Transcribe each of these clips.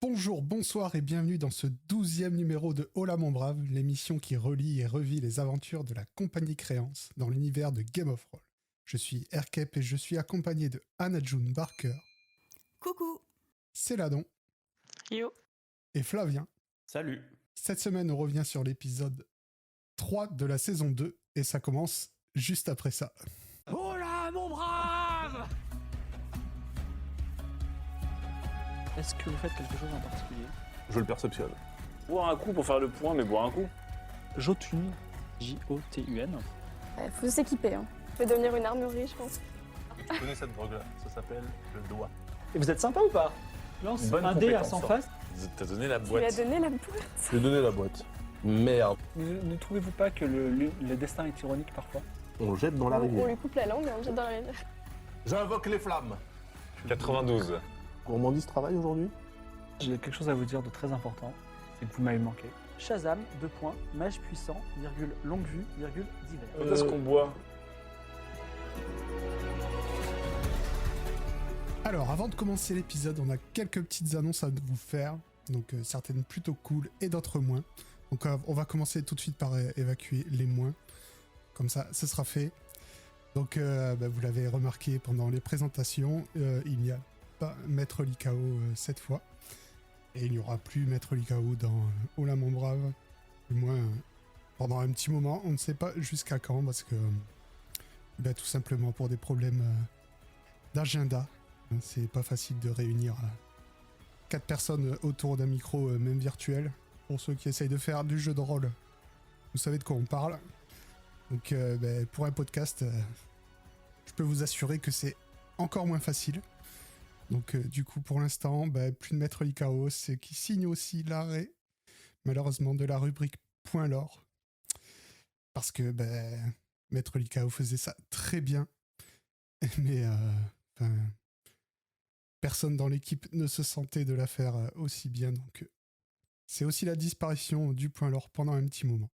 Bonjour, bonsoir et bienvenue dans ce 12e numéro de Hola mon brave, l'émission qui relie et revit les aventures de la compagnie Créance dans l'univers de Game of Roll. Je suis Erkep et je suis accompagné de Anna-June Barker. Coucou. Céladon. Yo. Et Flavien. Salut. Cette semaine, on revient sur l'épisode 3 de la saison 2 et ça commence juste après ça. Hola mon brave. Est-ce que vous faites quelque chose en particulier? Je le perceptionne. Boire un coup pour faire le point, mais boire un coup. Jotun, J-O-T-U-N. Faut s'équiper. Je vais devenir une armurerie, je pense. Je connais cette drogue-là, ça s'appelle le doigt. Et vous êtes sympa ou pas? Lance Bonne un dé à compétence, 100 ça. faces. T'as donné la Tu lui as boîte. donné la boîte. Je lui ai donné la boîte. Merde. Ne trouvez-vous pas que le destin est ironique parfois? On le jette dans la On rivière. lui coupe la langue et on le jette dans la rivière. J'invoque les flammes. 92. Gourmandise travaille aujourd'hui? J'ai quelque chose à vous dire de très important, c'est que vous m'avez manqué. Shazam, mage puissant, longue vue, divers. Quand est-ce qu'on boit? Alors, avant de commencer l'épisode, on a quelques petites annonces à vous faire, donc certaines plutôt cool et d'autres moins. Donc on va commencer tout de suite par évacuer les moins, comme ça, ce sera fait. Donc vous l'avez remarqué pendant les présentations, il n'y a pas Maître Likao cette fois. Et il n'y aura plus Maître Likao dans Hola mon brave, du moins pendant un petit moment. On ne sait pas jusqu'à quand, parce que tout simplement pour des problèmes d'agenda. C'est pas facile de réunir 4 personnes autour d'un micro, même virtuel. Pour ceux qui essayent de faire du jeu de rôle, vous savez de quoi on parle. Donc pour un podcast, je peux vous assurer que c'est encore moins facile. Donc du coup pour l'instant, plus de Maître Likao, c'est qui signe aussi l'arrêt, malheureusement, de la rubrique Point Lore. Parce que Maître Likao faisait ça très bien. Mais personne dans l'équipe ne se sentait de la faire aussi bien. Donc c'est aussi la disparition du Point Lore pendant un petit moment.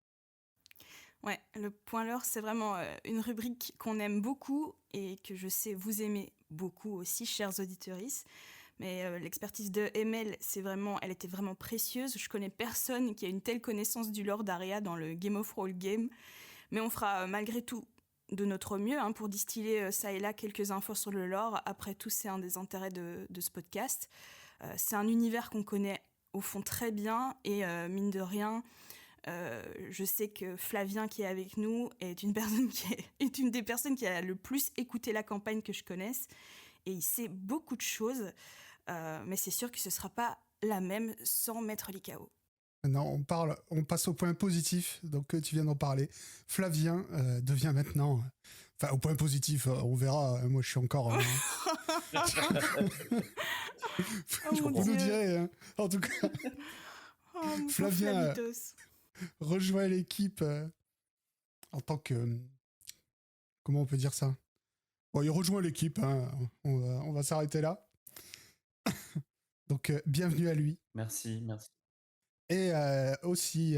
Ouais, le point lore, c'est vraiment une rubrique qu'on aime beaucoup et que je sais vous aimez beaucoup aussi, chers auditeuristes. Mais l'expertise de ML, elle était vraiment précieuse. Je connais personne qui a une telle connaissance du lore d'Aria dans le Game of Roll game. Mais on fera malgré tout de notre mieux pour distiller ça et là quelques infos sur le lore. Après tout, c'est un des intérêts de ce podcast. C'est un univers qu'on connaît au fond très bien et mine de rien, je sais que Flavien qui est avec nous est une des personnes qui a le plus écouté la campagne que je connaisse et il sait beaucoup de choses, mais c'est sûr que ce sera pas la même sans Maître Likao. Maintenant, on passe au point positif, donc tu viens d'en parler. Flavien devient maintenant... Enfin, au point positif, on verra, moi je suis encore... mon vous nous Dieu. direz, hein. En tout cas, Oh, mon pauvre Flavien, Flavitos. rejoint l'équipe en tant que... Comment on peut dire ça? Bon, il rejoint l'équipe, hein. On va s'arrêter là. Donc, bienvenue à lui. Merci. Et aussi,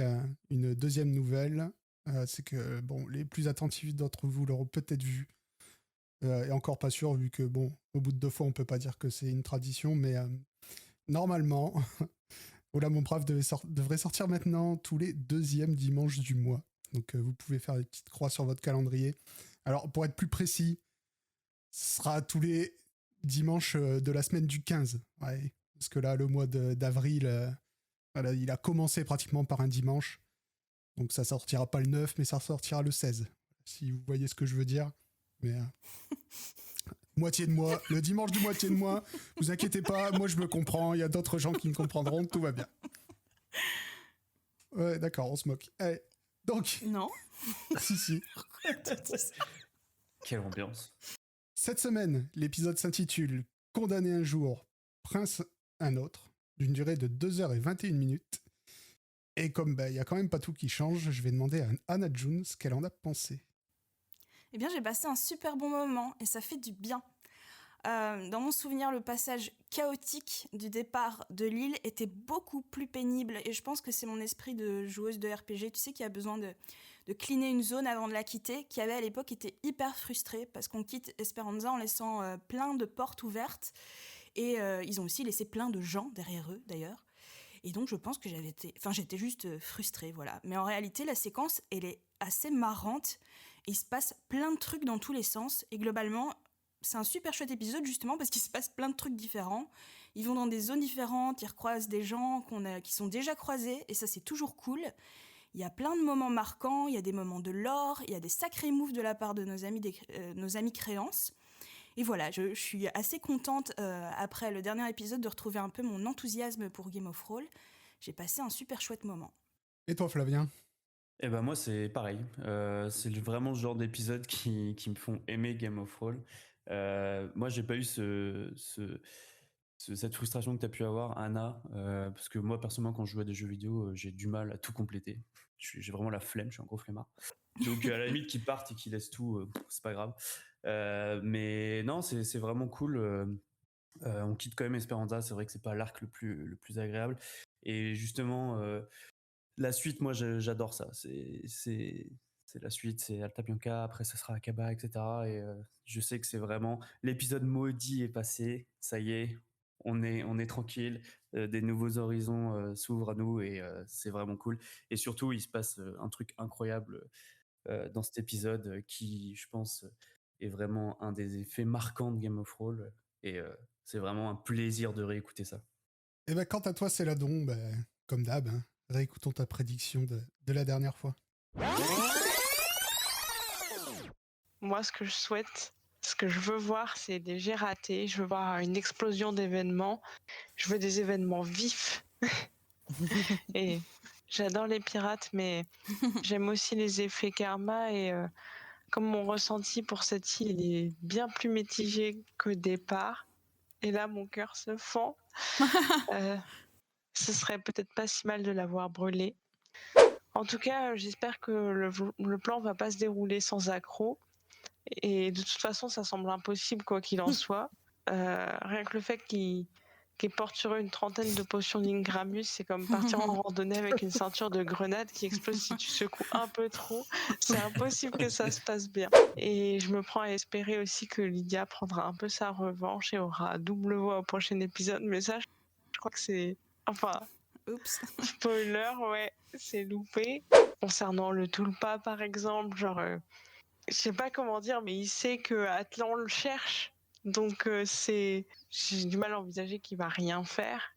une deuxième nouvelle, c'est que les plus attentifs d'entre vous l'auront peut-être vu, et encore pas sûr, vu que, au bout de 2 fois, on peut pas dire que c'est une tradition, mais normalement, Hola mon brave devrait sortir maintenant tous les 2e dimanches du mois. Donc, vous pouvez faire des petites croix sur votre calendrier. Alors, pour être plus précis, ce sera tous les dimanches de la semaine du 15. Ouais, parce que là, le mois d'avril... Voilà, il a commencé pratiquement par un dimanche. Donc ça sortira pas le 9, mais ça sortira le 16. Si vous voyez ce que je veux dire. Mais moitié de mois, le dimanche du moitié de mois, vous inquiétez pas, moi je me comprends, il y a d'autres gens qui me comprendront, tout va bien. Ouais, d'accord, on se moque. Allez, donc... Non. si. Quelle ambiance. Cette semaine, l'épisode s'intitule « Condamné un jour, prince un autre », d'une durée de 2h21. Et comme il y a quand même pas tout qui change, je vais demander à Anna-June ce qu'elle en a pensé. Eh bien, j'ai passé un super bon moment et ça fait du bien. Dans mon souvenir, le passage chaotique du départ de l'île était beaucoup plus pénible et je pense que c'est mon esprit de joueuse de RPG, tu sais, qui a besoin de cleaner une zone avant de la quitter, qui avait à l'époque été hyper frustrée parce qu'on quitte Esperanza en laissant plein de portes ouvertes Et ils ont aussi laissé plein de gens derrière eux, d'ailleurs. Et donc, je pense que j'étais juste frustrée, voilà. Mais en réalité, la séquence, elle est assez marrante. Et il se passe plein de trucs dans tous les sens. Et globalement, c'est un super chouette épisode, justement, parce qu'il se passe plein de trucs différents. Ils vont dans des zones différentes, ils recroisent des gens qui sont déjà croisés. Et ça, c'est toujours cool. Il y a plein de moments marquants, il y a des moments de lore, il y a des sacrés moves de la part de nos amis créances. Et voilà, je suis assez contente, après le dernier épisode, de retrouver un peu mon enthousiasme pour Game of Thrones. J'ai passé un super chouette moment. Et toi, Flavien? Et ben moi c'est pareil, c'est vraiment ce genre d'épisodes qui me font aimer Game of Thrones. Moi j'ai pas eu cette frustration que tu as pu avoir, Anna, parce que moi personnellement quand je joue à des jeux vidéo, j'ai du mal à tout compléter. J'ai vraiment la flemme, je suis un gros flemmard. Donc à la limite qu'ils partent et qu'ils laissent tout, c'est pas grave. Mais non, c'est vraiment cool. On quitte quand même Esperanza, c'est vrai que c'est pas l'arc le plus agréable. Et justement, la suite, moi j'adore ça. C'est la suite, c'est Alta Bianca, après ça sera Akaba, etc. Et je sais que c'est vraiment l'épisode maudit est passé, ça y est, on est tranquille, des nouveaux horizons s'ouvrent à nous et c'est vraiment cool. Et surtout, il se passe un truc incroyable dans cet épisode qui, je pense, est vraiment un des effets marquants de Game of Thrones. Et c'est vraiment un plaisir de réécouter ça. Et ben, quant à toi, Céladon, comme d'hab, hein, réécoutons ta prédiction de la dernière fois. Moi, ce que je souhaite, ce que je veux voir, c'est des jets ratés. Je veux voir une explosion d'événements. Je veux des événements vifs. Et j'adore les pirates, mais j'aime aussi les effets karma. Et comme mon ressenti pour cette île, il est bien plus mitigé qu'au départ. Et là, mon cœur se fend. Ce serait peut-être pas si mal de l'avoir brûlé. En tout cas, j'espère que le plan va pas se dérouler sans accroc. Et de toute façon, ça semble impossible quoi qu'il en soit. Rien que le fait qu'il porte sur eux une trentaine de potions d'Ingramus, c'est comme partir en randonnée avec une ceinture de grenades qui explose si tu secoues un peu trop. C'est impossible que ça se passe bien. Et je me prends à espérer aussi que Lydia prendra un peu sa revanche et aura double voix au prochain épisode. Mais ça, je crois que c'est... Enfin... Oups. Spoiler, ouais, c'est loupé. Concernant le Tulpa, par exemple, genre... je sais pas comment dire, mais il sait que Atlan le cherche. Donc j'ai du mal à envisager qu'il va rien faire.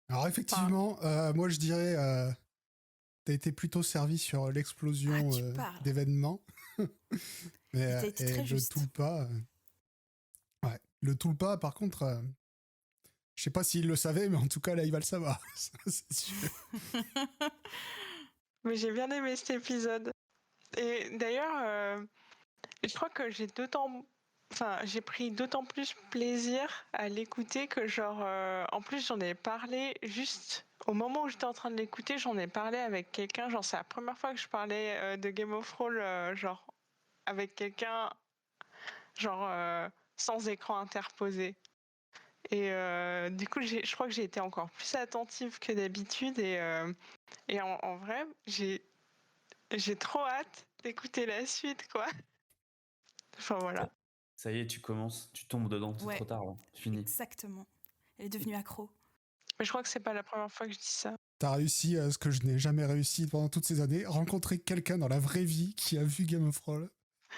Alors effectivement, moi je dirais, t'as été plutôt servi sur l'explosion d'événements. Mais t'as été très le juste. Tulpa, ouais, le Tulpa, par contre, je sais pas s'il le savait, mais en tout cas là il va le savoir, ça, c'est sûr. Mais j'ai bien aimé cet épisode. Et d'ailleurs, je crois que j'ai pris d'autant plus plaisir à l'écouter que genre, en plus j'en ai parlé juste au moment où j'étais en train de l'écouter, j'en ai parlé avec quelqu'un. Genre c'est la première fois que je parlais de Game of Thrones, genre avec quelqu'un, genre sans écran interposé. Et du coup, je crois que j'ai été encore plus attentive que d'habitude. Et en vrai, j'ai trop hâte d'écouter la suite, quoi. Enfin, voilà. Ça y est, tu commences, tu tombes dedans, c'est trop tard, là. C'est fini. Exactement. Elle est devenue accro. Mais je crois que c'est pas la première fois que je dis ça. T'as réussi ce que je n'ai jamais réussi pendant toutes ces années, rencontrer quelqu'un dans la vraie vie qui a vu Game of Thrones.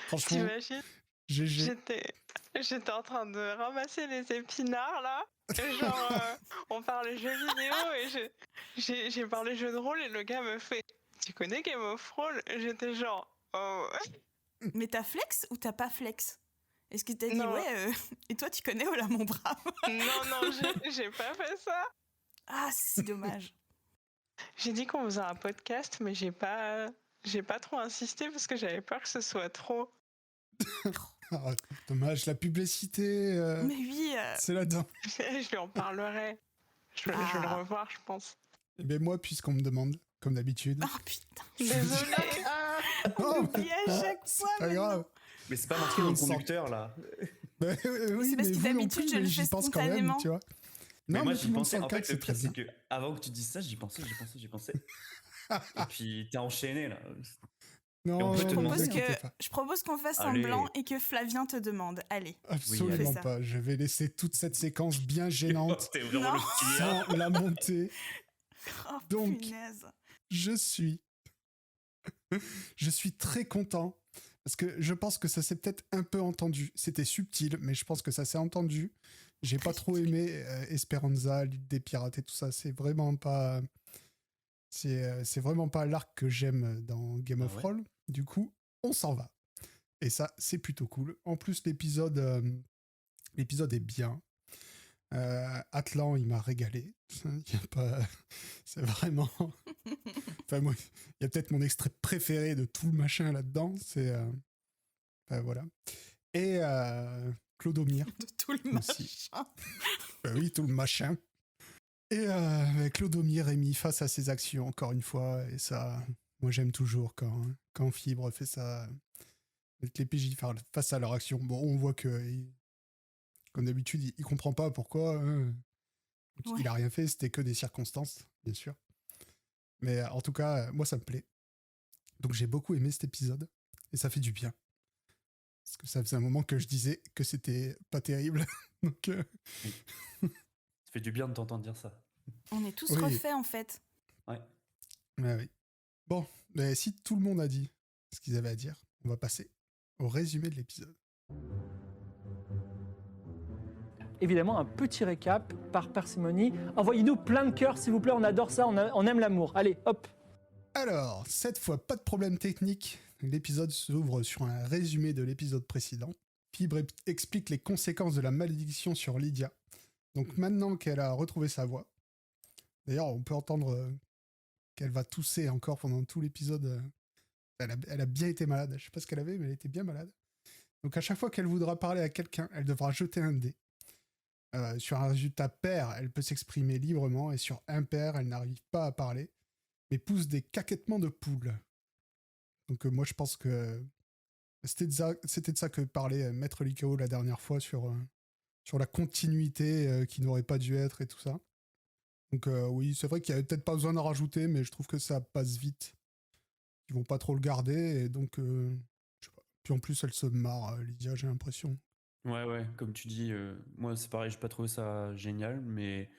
Franchement, t'imagines, GG. j'étais en train de ramasser les épinards, là. Et genre, on parle jeux vidéo et j'ai parlé jeux de rôle et le gars me fait « Tu connais Game of Thrones ?» J'étais genre « Oh... » Mais t'as flex ou t'as pas flex? Est-ce que t'as dit Non. ouais, et toi tu connais Ola mon brave? Non, j'ai pas fait ça. Ah, c'est dommage. J'ai dit qu'on faisait un podcast, mais j'ai pas trop insisté parce que j'avais peur que ce soit trop. Ah, dommage, la publicité, Mais oui. c'est là-dedans. Je lui en parlerai. Je vais le revoir, je pense. Et bien moi, puisqu'on me demande, comme d'habitude. Oh putain. Désolée. Non, Oublie à chaque fois. c'est pas grave. Mais c'est pas marqué dans le conducteur, là. Bah, oui, c'est parce que vous non d'habitude, plus, je le mais j'y fais pense quand même, spontanément. tu vois. Mais Non, moi, mais tout j'y le monde pensais. s'en En calme, fait, le c'est très pire, c'est bien. que avant que tu dises ça, j'y pensais. Et puis, t'as enchaîné, là. Non, on peut Je te ne vous propose, demander, inquiétez que, pas. je propose qu'on fasse Allez. un blanc et que Flavien te demande. Allez. Absolument fais ça. pas. Je vais laisser toute cette séquence bien gênante T'es vraiment Non. le petit gars. sans la monter. Oh, Donc, punaise. Je suis... je suis très content parce que je pense que ça s'est peut-être un peu entendu. C'était subtil, mais je pense que ça s'est entendu. J'ai pas trop aimé Esperanza, l'île des pirates et tout ça. C'est vraiment pas... C'est vraiment pas l'arc que j'aime dans Game of Ah ouais. Thrones. Du coup, on s'en va. Et ça, c'est plutôt cool. En plus, l'épisode est bien. Atlan, il m'a régalé. Il y a pas... C'est vraiment... Enfin, moi, il y a peut-être mon extrait préféré de tout le machin là-dedans. C'est... enfin, voilà. Et Clodomir. De tout le Aussi. machin. Oui, tout le machin. Et Clodomir est mis face à ses actions, encore une fois. Et ça, moi, j'aime toujours quand Fibre fait ça. Avec les PJ face à leur action. Bon, on voit que, comme d'habitude, il comprend pas pourquoi. Hein. Ouais. Il a rien fait, c'était que des circonstances, bien sûr. Mais en tout cas, moi, ça me plaît. Donc, j'ai beaucoup aimé cet épisode. Et ça fait du bien. Parce que ça faisait un moment que je disais que c'était pas terrible. Donc, Ça fait du bien de t'entendre dire ça. On est tous Oui. refaits en fait. Ouais. ouais, oui. Bon, mais si tout le monde a dit ce qu'ils avaient à dire, on va passer au résumé de l'épisode. Évidemment, un petit récap par parcimonie. Envoyez-nous plein de cœurs, s'il vous plaît. On adore ça, on aime l'amour. Allez, hop. Alors, cette fois, pas de problème technique. L'épisode s'ouvre sur un résumé de l'épisode précédent. Fibre explique les conséquences de la malédiction sur Lydia. Donc maintenant qu'elle a retrouvé sa voix, d'ailleurs, on peut entendre qu'elle va tousser encore pendant tout l'épisode. Elle a bien été malade. Je sais pas ce qu'elle avait, mais elle était bien malade. Donc à chaque fois qu'elle voudra parler à quelqu'un, elle devra jeter un dé. Sur un résultat pair, elle peut s'exprimer librement, et sur impair, elle n'arrive pas à parler, mais pousse des caquettements de poule. Donc moi, je pense que c'était de ça que parlait Maître Likao la dernière fois sur la continuité qui n'aurait pas dû être et tout ça. Donc oui, c'est vrai qu'il y avait peut-être pas besoin d'en rajouter, mais je trouve que ça passe vite. Ils vont pas trop le garder, et donc je sais pas. Puis en plus, elle se marre, Lydia, j'ai l'impression. Ouais, comme tu dis, moi c'est pareil, j'ai pas trouvé ça génial, mais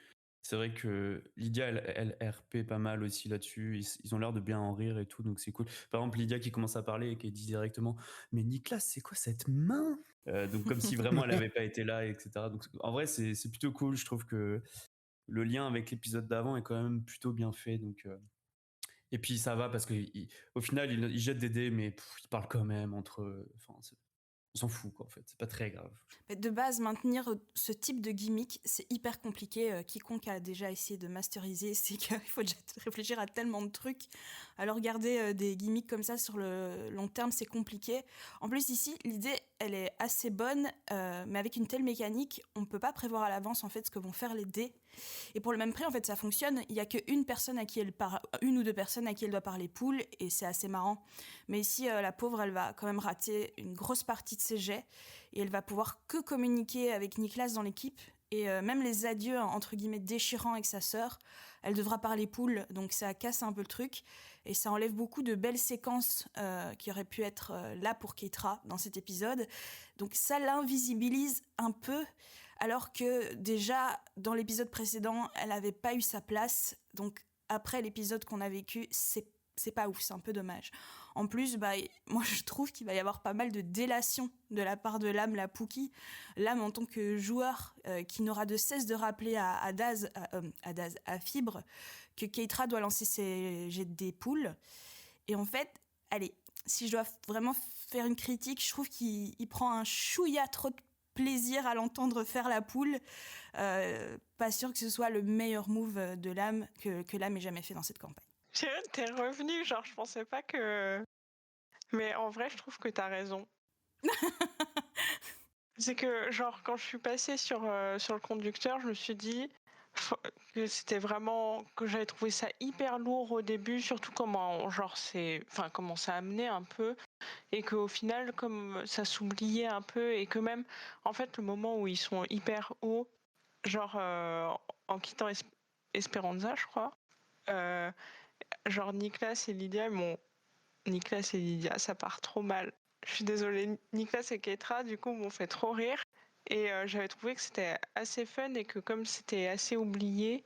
c'est vrai que Lydia, elle RP pas mal aussi là-dessus. Ils ont l'air de bien en rire et tout, donc c'est cool. Par exemple, Lydia qui commence à parler et qui dit directement: Mais Nicolas, c'est quoi cette main? Donc comme si vraiment elle avait pas été là, etc. Donc en vrai, c'est plutôt cool. Je trouve que le lien avec l'épisode d'avant est quand même plutôt bien fait. Donc, et puis ça va parce qu'au final, ils jettent des dés, mais ils parlent quand même entre eux. Enfin, on s'en fout, quoi, en fait. C'est pas très grave. Mais de base, maintenir ce type de gimmick, c'est hyper compliqué. Quiconque a déjà essayé de masteriser, c'est qu'il faut déjà réfléchir à tellement de trucs. Alors garder des gimmicks comme ça sur le long terme, c'est compliqué. En plus, ici, l'idée, elle est assez bonne, mais avec une telle mécanique, on ne peut pas prévoir à l'avance en fait ce que vont faire les dés. Et pour le même prix, en fait, ça fonctionne. Il n'y a qu'une personne à qui elle parle, une ou deux personnes à qui elle doit parler poule, et c'est assez marrant. Mais ici, la pauvre, elle va quand même rater une grosse partie de ses jets, et elle va pouvoir que communiquer avec Nicolas dans l'équipe. Et même les adieux, entre guillemets, déchirants avec sa sœur, elle devra parler poule, donc ça casse un peu le truc. Et ça enlève beaucoup de belles séquences qui auraient pu être là pour Keitra dans cet épisode. Donc ça l'invisibilise un peu, alors que déjà, dans l'épisode précédent, elle n'avait pas eu sa place. Donc après l'épisode qu'on a vécu, c'est pas ouf, c'est un peu dommage. En plus, moi je trouve qu'il va y avoir pas mal de délation de la part de Lame, la Pookie. Lame en tant que joueur qui n'aura de cesse de rappeler à Fibre que Keitra doit lancer ses jets des poules. Et en fait, allez, si je dois vraiment faire une critique, je trouve qu'il prend un chouïa trop de plaisir à l'entendre faire la poule. Pas sûr que ce soit le meilleur move de Lame que Lame ait jamais fait dans cette campagne. T'es revenu, genre je pensais pas que... Mais en vrai, je trouve que t'as raison. C'est que, genre, quand je suis passée sur le conducteur, je me suis dit que c'était vraiment... que j'avais trouvé ça hyper lourd au début, surtout comment ça amenait un peu, et qu'au final, comme ça s'oubliait un peu, et que même, en fait, le moment où ils sont hyper hauts, genre en quittant Esperanza, je crois, genre Nicolas et Lydia m'ont Nicolas et Lydia, ça part trop mal. Je suis désolée, Nicolas et Keitra, du coup, m'ont fait trop rire. Et j'avais trouvé que c'était assez fun et que comme c'était assez oublié,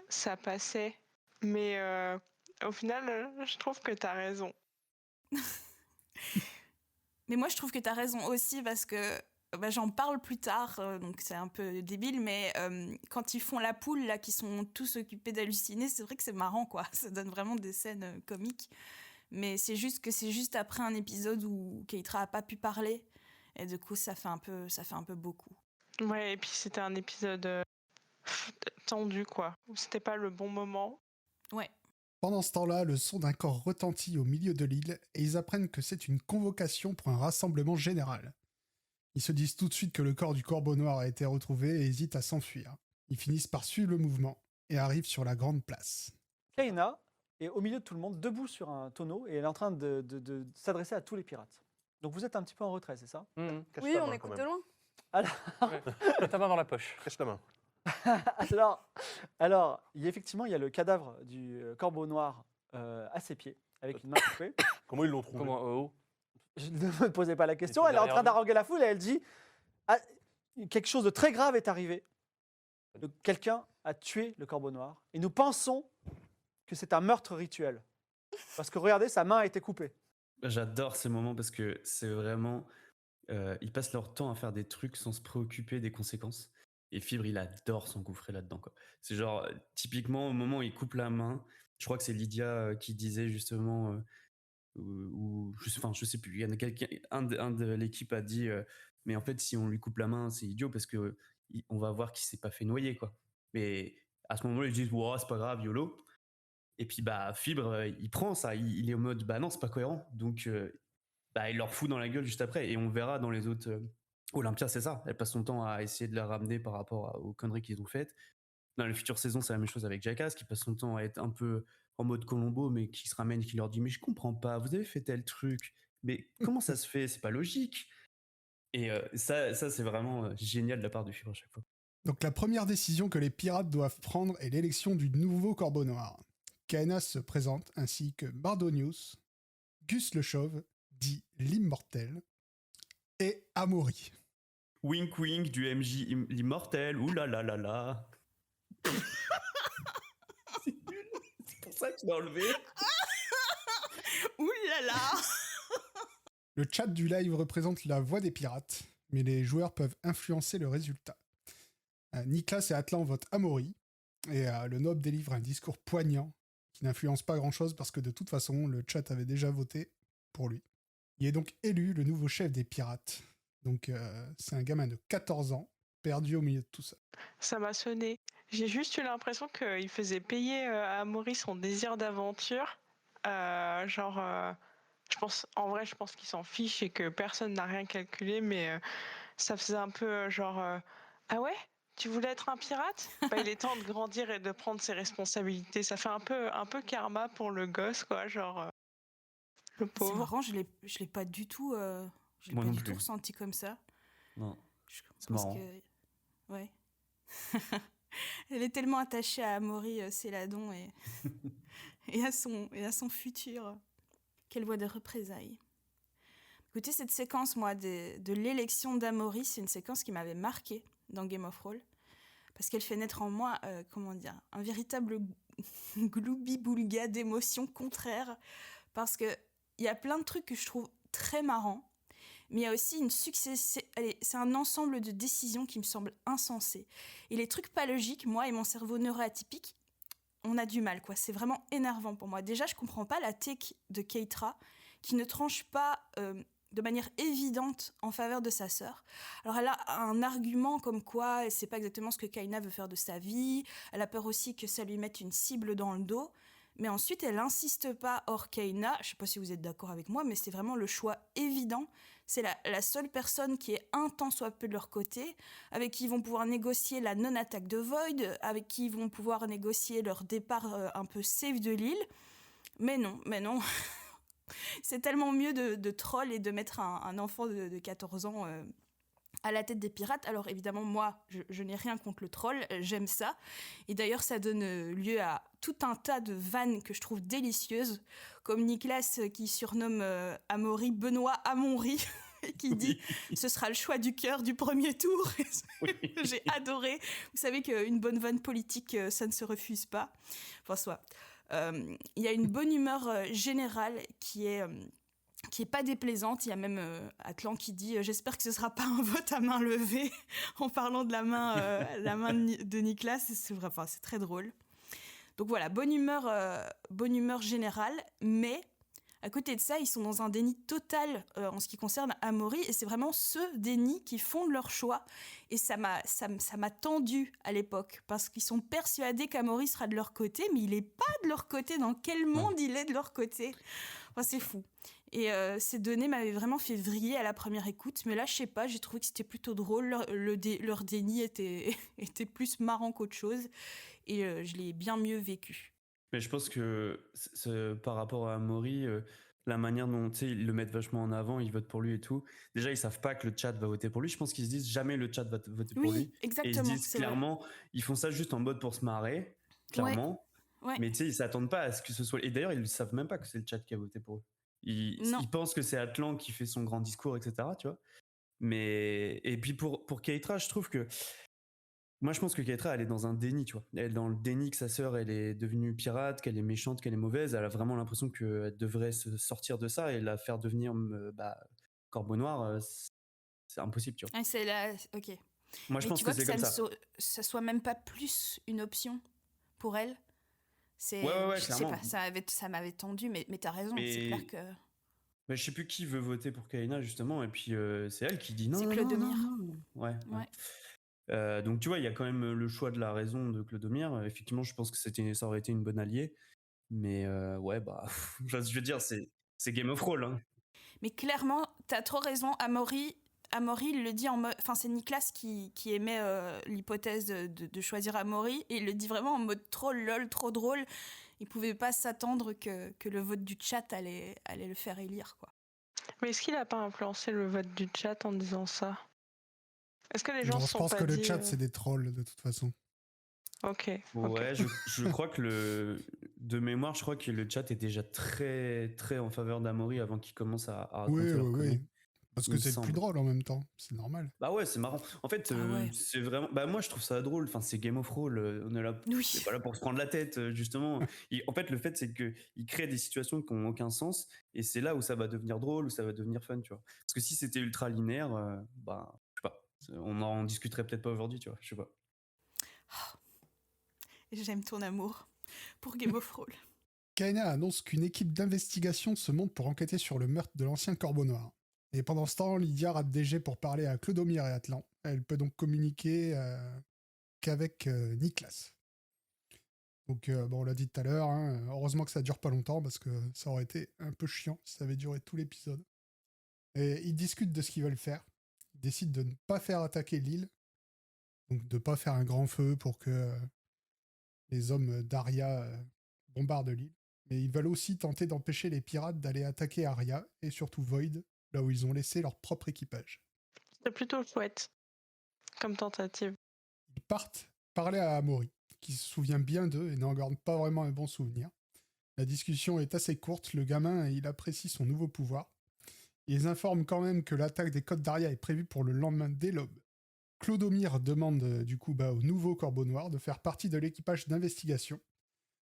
ça passait. Mais au final, je trouve que t'as raison. Mais moi, je trouve que t'as raison aussi parce que j'en parle plus tard, donc c'est un peu débile, mais quand ils font la poule, là, qui sont tous occupés d'halluciner, c'est vrai que c'est marrant, quoi. Ça donne vraiment des scènes comiques. Mais c'est juste après un épisode où Keitra a pas pu parler. Et du coup, ça fait un peu beaucoup. Ouais, et puis c'était un épisode tendu, quoi. Où c'était pas le bon moment. Ouais. Pendant ce temps-là, le son d'un corps retentit au milieu de l'île et ils apprennent que c'est une convocation pour un rassemblement général. Ils se disent tout de suite que le corps du corbeau noir a été retrouvé et hésitent à s'enfuir. Ils finissent par suivre le mouvement et arrivent sur la grande place. Kaina est au milieu de tout le monde, debout sur un tonneau, et elle est en train de s'adresser à tous les pirates. Donc vous êtes un petit peu en retrait, c'est ça? Cache Oui, ta on main, écoute quand de même. loin. Alors, Ta main dans la poche. Cache ta main. alors, effectivement, il y a le cadavre du corbeau noir à ses pieds, avec une main coupée. Comment ils l'ont trouvé? Comment Je ne me posais pas la question. était Elle est en derrière train nous. d'arroguer la foule et elle dit ah, quelque chose de très grave est arrivé. Quelqu'un a tué le corbeau noir et nous pensons que c'est un meurtre rituel. Parce que regardez, sa main a été coupée. J'adore ces moments parce que c'est vraiment. Ils passent leur temps à faire des trucs sans se préoccuper des conséquences. Et Fibre, il adore s'engouffrer là-dedans, quoi. C'est genre, typiquement, au moment où il coupe la main, je crois que c'est Lydia qui disait justement, ou je sais plus, il y en a quelqu'un, un de l'équipe a dit, mais en fait, si on lui coupe la main, c'est idiot parce que on va voir qu'il s'est pas fait noyer, quoi. Mais à ce moment-là, ils disent, wow, c'est pas grave, YOLO. Et puis, Fibre, il prend ça, il est en mode, non, c'est pas cohérent. Donc, il leur fout dans la gueule juste après. Et on verra dans les autres. Olympia, c'est ça. Elle passe son temps à essayer de la ramener par rapport aux conneries qu'ils ont faites. Dans les futures saisons, c'est la même chose avec Jackass, qui passe son temps à être un peu en mode Colombo, mais qui se ramène, qui leur dit mais je comprends pas, vous avez fait tel truc, mais comment ça se fait, c'est pas logique. Et ça c'est vraiment génial de la part du Fibre à chaque fois. Donc la première décision que les pirates doivent prendre est l'élection du nouveau corbeau noir. Kaenas se présente ainsi que Bardonius, Gus le Chauve, dit l'immortel, et Amaury. Wink wink du MJ l'immortel, oulalalala. C'est nul, c'est pour ça que tu l'as enlevé. Ouh là là. Le chat du live représente la voix des pirates, mais les joueurs peuvent influencer le résultat. Niklas et Atlan votent Amaury, et le Nob délivre un discours poignant qui n'influence pas grand-chose parce que de toute façon, le chat avait déjà voté pour lui. Il est donc élu le nouveau chef des pirates. Donc c'est un gamin de 14 ans, perdu au milieu de tout ça. Ça m'a sonné. J'ai juste eu l'impression qu'il faisait payer à Amaury son désir d'aventure. Je pense qu'il s'en fiche et que personne n'a rien calculé, mais ça faisait un peu ah ouais, tu voulais être un pirate? Il est temps de grandir et de prendre ses responsabilités. Ça fait un peu karma pour le gosse, quoi, le C'est pauvre. marrant, je l'ai pas du tout, Moi non du tout plus. ressenti comme ça. Non, Je c'est pense marrant. que ouais. Elle est tellement attachée à Amaury Céladon et à son futur. Quelle voie de représailles. Écoutez, cette séquence, moi, de l'élection d'Amaury, c'est une séquence qui m'avait marquée dans Game of Thrones. Parce qu'elle fait naître en moi, un véritable gloubi-boulga d'émotions contraires. Parce qu'il y a plein de trucs que je trouve très marrants. Mais il y a aussi c'est un ensemble de décisions qui me semblent insensées. Et les trucs pas logiques, moi et mon cerveau neuroatypique, on a du mal, quoi. C'est vraiment énervant pour moi. Déjà, je comprends pas la take de Keitra, qui ne tranche pas de manière évidente en faveur de sa sœur. Alors, elle a un argument comme quoi elle sait pas exactement ce que Kaina veut faire de sa vie. Elle a peur aussi que ça lui mette une cible dans le dos. Mais ensuite, elle insiste pas. Or, Kaina, je sais pas si vous êtes d'accord avec moi, mais c'est vraiment le choix évident. C'est la seule personne qui est un tant soit peu de leur côté, avec qui ils vont pouvoir négocier la non-attaque de Void, avec qui ils vont pouvoir négocier leur départ un peu safe de l'île. Mais non. C'est tellement mieux de troll et de mettre un enfant de 14 ans à la tête des pirates. Alors évidemment, moi, je n'ai rien contre le troll, j'aime ça. Et d'ailleurs, ça donne lieu à tout un tas de vannes que je trouve délicieuses, comme Nicolas qui surnomme Amaury Benoît Amonry, et qui dit « Ce sera le choix du cœur du premier tour ». J'ai adoré. Vous savez qu'une bonne vanne politique, ça ne se refuse pas. Enfin, soit. Il y a une bonne humeur générale qui est pas déplaisante. Il y a même Atlan qui dit j'espère que ce sera pas un vote à main levée en parlant de la main de Nicolas. C'est vrai, enfin, c'est très drôle. Donc voilà, bonne humeur générale, mais à côté de ça, ils sont dans un déni total en ce qui concerne Amaury, et c'est vraiment ce déni qui fonde leur choix. Et ça m'a tendu à l'époque, parce qu'ils sont persuadés qu'Amaury sera de leur côté, mais il est pas de leur côté. Dans quel monde il est de leur côté? Enfin, c'est fou. Et ces données m'avaient vraiment fait vriller à la première écoute, mais là, je sais pas, j'ai trouvé que c'était plutôt drôle. Leur déni était plus marrant qu'autre chose, et je l'ai bien mieux vécu. Mais je pense que par rapport à Amaury, la manière dont ils le mettent vachement en avant, ils votent pour lui et tout. Déjà, ils savent pas que le chat va voter pour lui. Je pense qu'ils se disent jamais le chat va voter pour lui. Oui, exactement. Et ils se disent clairement, ils font ça juste en mode pour se marrer, clairement. Ouais. Mais tu sais, ils s'attendent pas à ce que ce soit. Et d'ailleurs, ils ne savent même pas que c'est le chat qui a voté pour eux. Ils pensent que c'est Atlan qui fait son grand discours, etc. Tu vois. Mais et puis pour Keitra, je trouve que moi, je pense que Keitra, elle est dans un déni, tu vois. Elle est dans le déni que sa sœur, elle est devenue pirate, qu'elle est méchante, qu'elle est mauvaise. Elle a vraiment l'impression qu'elle devrait se sortir de ça et la faire devenir Corbeau Noir. C'est impossible, tu vois. Ah, c'est là, ok. Moi, je pense que c'est comme ça. Ça soit même pas plus une option pour elle. Ouais, je clairement. sais pas, ça m'avait tendu, mais t'as raison, c'est clair que... Mais je sais plus qui veut voter pour Kaina, justement, et puis c'est elle qui dit non. C'est Clodomir. Ouais. Donc tu vois, il y a quand même le choix de la raison de Clodomir. Effectivement, je pense que ça aurait été une bonne alliée. Mais je veux dire, c'est Game of Thrones. Hein. Mais clairement, t'as trop raison. Amaury, il le dit en mode... Enfin, c'est Nicolas qui émet l'hypothèse de choisir Amaury. Et il le dit vraiment en mode trop lol, trop drôle. Il pouvait pas s'attendre que le vote du chat allait le faire élire, quoi. Mais est-ce qu'il a pas influencé le vote du chat en disant ça? Est-ce que les gens se sont pas dit... Je pense que le chat, c'est des trolls, de toute façon. Ok. Ouais, je crois que de mémoire, je crois que le chat est déjà très, très en faveur d'Amaury avant qu'il commence à raconter leur conneries. Parce que c'est le plus drôle en même temps, c'est normal. Bah ouais, c'est marrant. En fait, c'est vraiment... Bah moi, je trouve ça drôle. Enfin, c'est Game of Thrones. On est là... Oui. C'est pas là pour se prendre la tête, justement. En fait, le fait, c'est qu'il crée des situations qui n'ont aucun sens. Et c'est là où ça va devenir drôle, où ça va devenir fun, tu vois. Parce que si c'était ultra linéaire, je sais pas. On en discuterait peut-être pas aujourd'hui, tu vois. Je sais pas. Oh. J'aime ton amour pour Game of Thrones. Kaina annonce qu'une équipe d'investigation se monte pour enquêter sur le meurtre de l'ancien Corbeau Noir. Et pendant ce temps, Lydia rate DG pour parler à Clodomir et Atlan. Elle peut donc communiquer qu'avec Nicolas. Donc, on l'a dit tout à l'heure, hein, heureusement que ça dure pas longtemps, parce que ça aurait été un peu chiant si ça avait duré tout l'épisode. Et ils discutent de ce qu'ils veulent faire. Ils décident de ne pas faire attaquer l'île, donc de ne pas faire un grand feu pour que les hommes d'Arya bombardent l'île. Mais ils veulent aussi tenter d'empêcher les pirates d'aller attaquer Arya, et surtout Void, là où ils ont laissé leur propre équipage. C'est plutôt chouette comme tentative. Ils partent parler à Amaury, qui se souvient bien d'eux et n'en garde pas vraiment un bon souvenir. La discussion est assez courte, le gamin il apprécie son nouveau pouvoir. Ils informent quand même que l'attaque des côtes d'Arya est prévue pour le lendemain dès l'aube. Clodomir demande du coup au nouveau Corbeau Noir de faire partie de l'équipage d'investigation,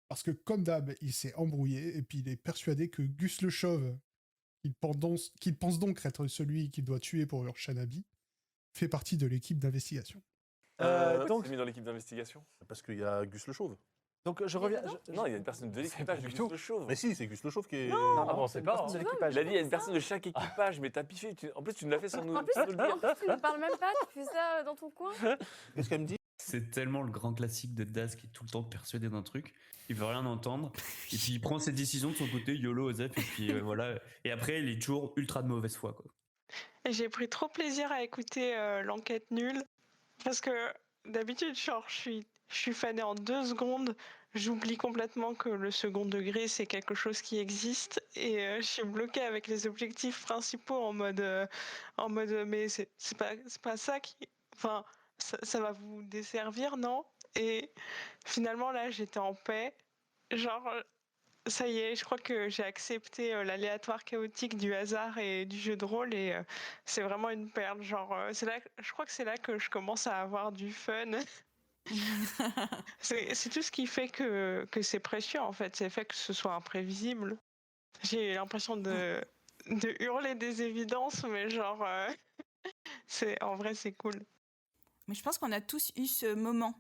parce que comme d'hab, il s'est embrouillé et puis il est persuadé que Gus le Chauve, qu'il pense donc être celui qu'il doit tuer pour Urshanabi, fait partie de l'équipe d'investigation. Donc, mis dans l'équipe d'investigation. Parce qu'il y a Gus le Chauve. Donc je reviens. Non, il y a une personne de l'équipage de Gus le Chauve. Mais si, c'est Gus le Chauve qui est. Non, bon, c'est pas. de l'équipage. Il a dit il y a une personne de chaque équipage, mais t'as piffé. En plus, tu nous l'as fait sans nous, En plus, sans nous le dire. tu ne parles même pas, tu fais ça dans ton coin. Qu'est-ce qu'elle me dit? C'est tellement le grand classique de Daz qui est tout le temps persuadé d'un truc. Il veut rien entendre. Et puis il prend ses décisions de son côté, YOLO, Osef, et puis voilà. Et après, il est toujours ultra de mauvaise foi, quoi. Et j'ai pris trop plaisir à écouter l'enquête nulle. Parce que d'habitude, genre, je suis fanée en 2 secondes. j'oublie complètement que le second degré, c'est quelque chose qui existe. Et je suis bloquée avec les objectifs principaux en mode mais c'est pas ça qui. Enfin, ça va vous desservir, non? Et finalement, là, j'étais en paix. Genre, ça y est, je crois que j'ai accepté l'aléatoire chaotique du hasard et du jeu de rôle et c'est vraiment une perle. Genre, je crois que c'est là que je commence à avoir du fun. C'est tout ce qui fait que c'est précieux en fait, c'est le fait que ce soit imprévisible. J'ai l'impression de hurler des évidences, mais genre, en vrai, c'est cool. Mais je pense qu'on a tous eu ce moment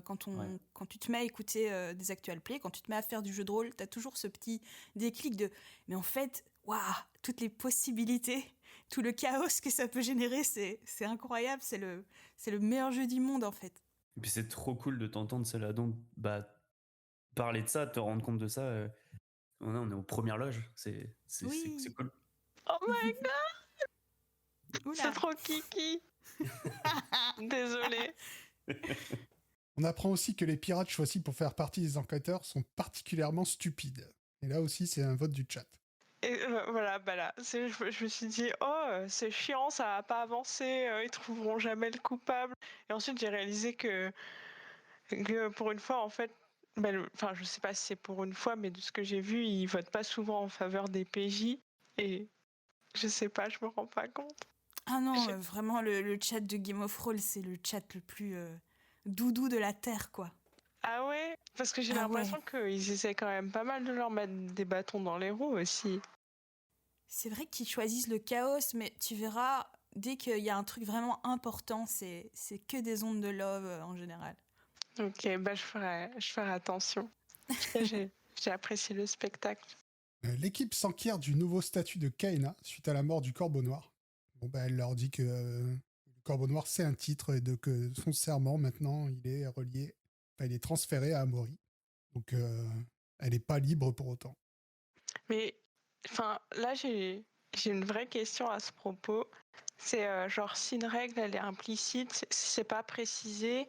quand Ouais. quand tu te mets à écouter des actual play, quand tu te mets à faire du jeu de rôle, tu as toujours ce petit déclic de mais en fait, waouh, toutes les possibilités, tout le chaos que ça peut générer, c'est incroyable, c'est le meilleur jeu du monde en fait. Et puis c'est trop cool de t'entendre, Céladon, parler de ça, te rendre compte de ça. On est aux premières loges. Oui. C'est cool. Oh my god, Oula. c'est trop kiki. Désolée. On apprend aussi que les pirates choisis pour faire partie des enquêteurs sont particulièrement stupides. Et là aussi, c'est un vote du chat. Et voilà, bah là, je me suis dit, oh, c'est chiant, ça va pas avancer, ils trouveront jamais le coupable. Et ensuite, j'ai réalisé que pour une fois, en fait, enfin, je sais pas si c'est pour une fois, mais de ce que j'ai vu, ils votent pas souvent en faveur des PJ. Et je sais pas, je me rends pas compte. Ah non, J'ai- vraiment, le chat de Game of Thrones, c'est le chat le plus doudou de la Terre, quoi. Ah ouais? Parce que j'ai Ah l'impression ouais. qu'ils essaient quand même pas mal de leur mettre des bâtons dans les roues aussi. C'est vrai qu'ils choisissent le chaos, mais tu verras, dès qu'il y a un truc vraiment important, c'est que des ondes de love en général. Ok, bah je ferai attention. J'ai apprécié le spectacle. L'équipe s'enquiert du nouveau statut de Kaena suite à la mort du Corbeau Noir. Bon, elle leur dit que le Corbeau Noir, c'est un titre et que son serment, maintenant, il est relié, il est transféré à Amaury. Donc, elle n'est pas libre pour autant. Mais enfin, là, j'ai une vraie question à ce propos. C'est genre si une règle elle est implicite, si c'est pas précisé,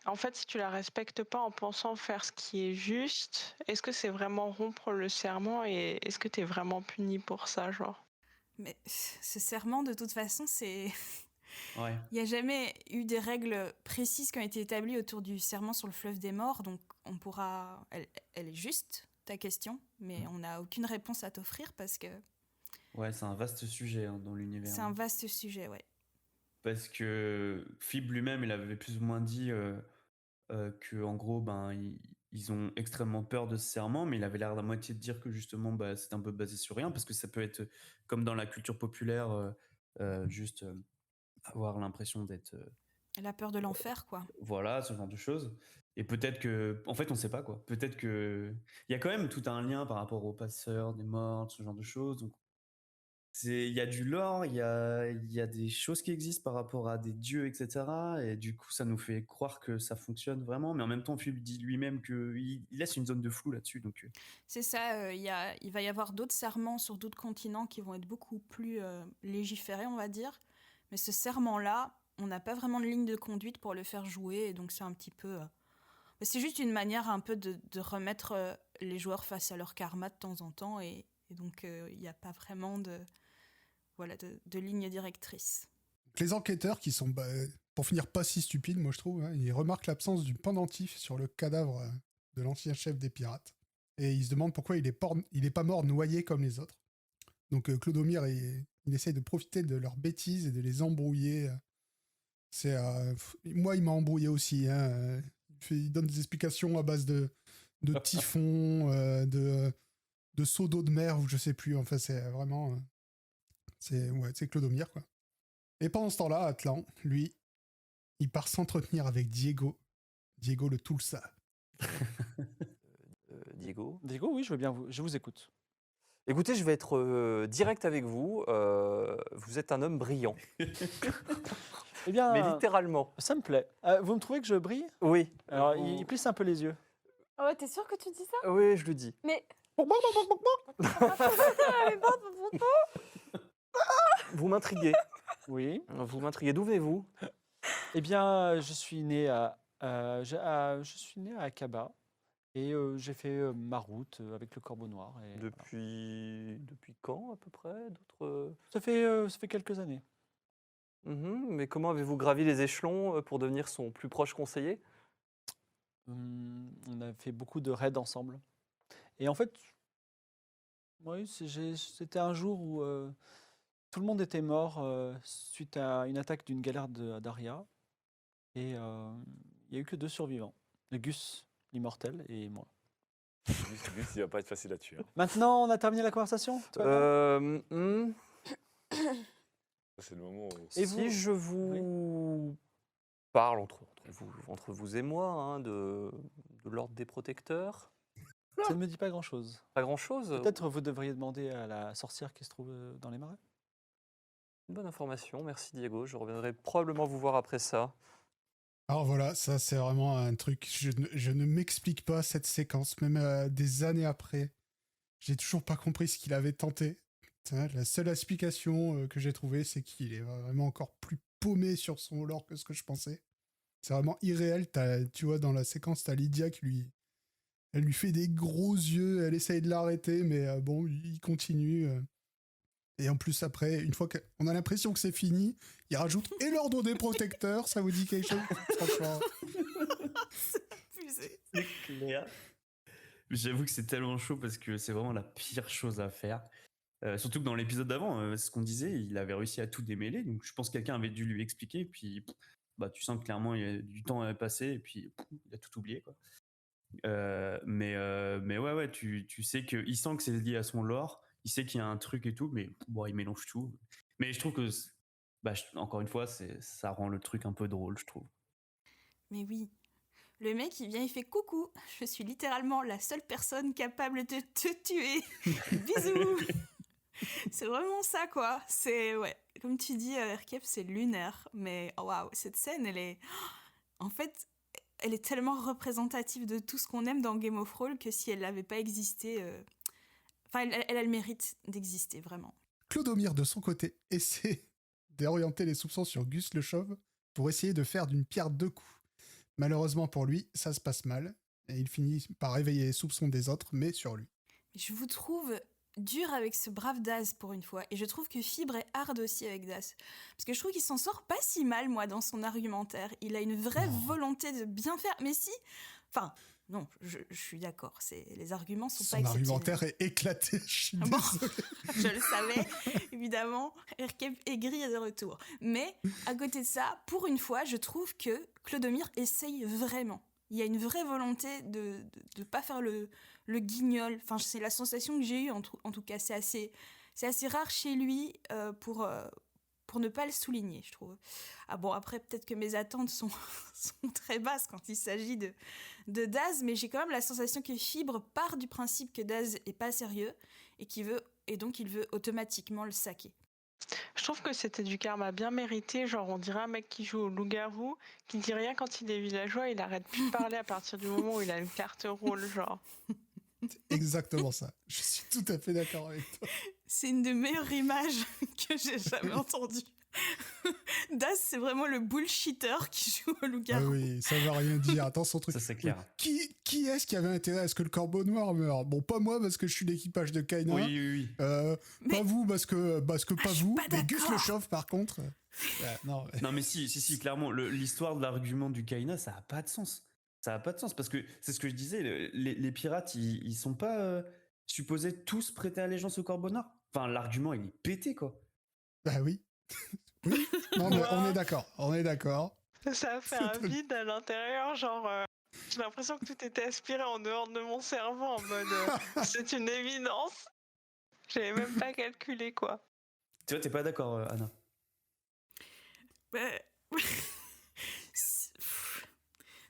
en fait, si tu la respectes pas en pensant faire ce qui est juste, est-ce que c'est vraiment rompre le serment et est-ce que t'es vraiment puni pour ça, genre? Mais ce serment, de toute façon, c'est... Ouais. Il n'y a jamais eu des règles précises qui ont été établies autour du serment sur le fleuve des morts, donc on pourra... Elle est juste, ta question, mais on n'a aucune réponse à t'offrir parce que Ouais, c'est un vaste sujet dans l'univers. c'est un vaste sujet, ouais. Parce que Fib lui-même, il avait plus ou moins dit que, en gros, ils ont extrêmement peur de ce serment, mais il avait l'air à moitié de dire que justement, c'est un peu basé sur rien, parce que ça peut être comme dans la culture populaire, juste avoir l'impression d'être, Elle a peur de l'enfer, quoi. voilà, ce genre de choses. Et peut-être que, en fait, on sait pas quoi. Peut-être que il y a quand même tout un lien par rapport aux passeurs, des morts, ce genre de choses. Donc il y a du lore, il y a des choses qui existent par rapport à des dieux, etc. Et du coup, ça nous fait croire que ça fonctionne vraiment. Mais en même temps, Phil dit lui-même qu'il laisse une zone de flou là-dessus. Donc, C'est ça, il va y avoir d'autres serments sur d'autres continents qui vont être beaucoup plus légiférés, on va dire. Mais ce serment-là, on n'a pas vraiment de ligne de conduite pour le faire jouer, et donc c'est un petit peu... c'est juste une manière un peu de remettre les joueurs face à leur karma de temps en temps, et donc il n'y a pas vraiment de ligne directrice. Les enquêteurs, qui sont, pour finir, pas si stupides, moi je trouve, hein, ils remarquent l'absence du pendentif sur le cadavre de l'ancien chef des pirates. Et ils se demandent pourquoi il est pas mort noyé comme les autres. Donc Clodomir, il essaye de profiter de leurs bêtises et de les embrouiller. Moi, il m'a embrouillé aussi. Hein. Il donne des explications à base de typhon, de seau d'eau de mer, ou je sais plus. Enfin, c'est vraiment... c'est Clodomir, quoi. Et pendant ce temps-là, Atlan, lui, il part s'entretenir avec Diego le Tulsa. Diego. Diego, oui, je vous écoute. Écoutez, je vais être direct avec vous. Vous êtes un homme brillant. Eh bien, Mais littéralement. ça me plaît. Vous me trouvez que je brille? Oui. Alors, il plisse un peu les yeux. Oh, ouais, t'es sûr que tu dis ça? Oui, je le dis. Mais. Vous m'intriguez. Oui. Vous m'intriguez. D'où venez-vous? Eh bien, je suis né à Akaba. Et j'ai fait ma route avec le Corbeau Noir. Et voilà. Depuis quand à peu près d'autres... Ça fait quelques années. Mais comment avez-vous gravi les échelons pour devenir son plus proche conseiller? On a fait beaucoup de raids ensemble. Et en fait, oui, c'était un jour où tout le monde était mort suite à une attaque d'une galère d'Aria. Et il n'y a eu que 2 survivants. Gus, l'immortel, et moi. Gus, il va pas être facile à tuer. Hein. Maintenant, on a terminé la conversation. Tout va bien C'est le moment où... Et si vous je vous parle entre vous et moi de l'ordre des protecteurs, Ça ne me dit pas grand-chose. pas grand-chose. Peut-être vous devriez demander à la sorcière qui se trouve dans les marais. Une bonne information, merci Diego. Je reviendrai probablement vous voir après ça. Alors voilà, ça c'est vraiment un truc, je ne m'explique pas cette séquence, même des années après. J'ai toujours pas compris ce qu'il avait tenté. La seule explication que j'ai trouvée, c'est qu'il est vraiment encore plus paumé sur son lore que ce que je pensais. C'est vraiment irréel. Tu vois, dans la séquence, t'as Lydia elle lui fait des gros yeux, elle essaye de l'arrêter, mais bon, il continue. Et en plus, après, une fois qu'on a l'impression que c'est fini, il rajoute « Et l'ordre des protecteurs », ça vous dit quelque chose? Franchement. C'est abusé. C'est clair. J'avoue que c'est tellement chaud parce que c'est vraiment la pire chose à faire. Surtout que dans l'épisode d'avant, ce qu'on disait, il avait réussi à tout démêler. Donc je pense que quelqu'un avait dû lui expliquer. Puis bah, tu sens que clairement du temps avait passé et puis il a tout oublié. Quoi. Mais ouais, tu sais qu'il sent que c'est lié à son lore. Il sait qu'il y a un truc et tout, mais bon, il mélange tout. Mais je trouve que, encore une fois, ça rend le truc un peu drôle, je trouve. Mais oui. Le mec, il vient, il fait coucou. Je suis littéralement la seule personne capable de te tuer. Bisous. C'est vraiment ça, quoi. C'est, ouais, comme tu dis, Erkep, c'est lunaire. Mais waouh, cette scène, elle est. En fait, elle est tellement représentative de tout ce qu'on aime dans Game of Thrones que si elle n'avait pas existé. Enfin, elle a le mérite d'exister, vraiment. Clodomir, de son côté, essaie d'orienter les soupçons sur Gus le Chauve pour essayer de faire d'une pierre 2 coups. Malheureusement pour lui, ça se passe mal, et il finit par réveiller les soupçons des autres, mais sur lui. Je vous trouve dur avec ce brave Daz pour une fois, et je trouve que Fibre est hard aussi avec Daz. Parce que je trouve qu'il s'en sort pas si mal, moi, dans son argumentaire. Il a une vraie volonté de bien faire, mais si... Enfin... Non, je suis d'accord. Les arguments sont pas Son exceptionnels. argumentaire est éclaté, je suis Bon, désolé. je le savais, évidemment. Erkep aigri est de retour. Mais, à côté de ça, pour une fois, je trouve que Clodomir essaye vraiment. Il y a une vraie volonté de pas faire le guignol. Enfin, c'est la sensation que j'ai eue, en tout cas. C'est assez rare chez lui pour ne pas le souligner, je trouve. Ah bon, après, peut-être que mes attentes sont très basses quand il s'agit de Daz, mais j'ai quand même la sensation que Fibre part du principe que Daz est pas sérieux et donc il veut automatiquement le saquer. Je trouve que c'était du karma bien mérité. Genre, on dirait un mec qui joue au loup-garou, qui dit rien quand il est villageois, il arrête plus de parler à partir du moment où il a une carte rôle, genre. C'est exactement ça. Je suis tout à fait d'accord avec toi. C'est une des meilleures images que j'ai jamais entendues. Daz, c'est vraiment le bullshitter qui joue au loup-garou. Ah oui, ça veut rien dire. Attends, son truc. Ça, c'est clair. Qui est-ce qui avait intérêt à ce que le Corbeau Noir meure? Bon, pas moi parce que je suis l'équipage de Kaina. Oui. Pas vous parce que pas vous. pas Mais Gus d'accord. le Chauve, par contre. Non. Non, mais si, clairement, l'histoire de l'argument du Kaina, ça n'a pas de sens. Ça n'a pas de sens parce que c'est ce que je disais, les pirates, ils sont pas supposés tous prêter allégeance au Corbeau Noir. Enfin, l'argument, il est pété, quoi. Bah oui. Oui. Non, mais on est d'accord. Ça a fait un vide à l'intérieur, genre... J'ai l'impression que tout était aspiré en dehors de mon cerveau, en mode... c'est une évidence. J'avais même pas calculé, quoi. Tu vois, t'es pas d'accord, Anna?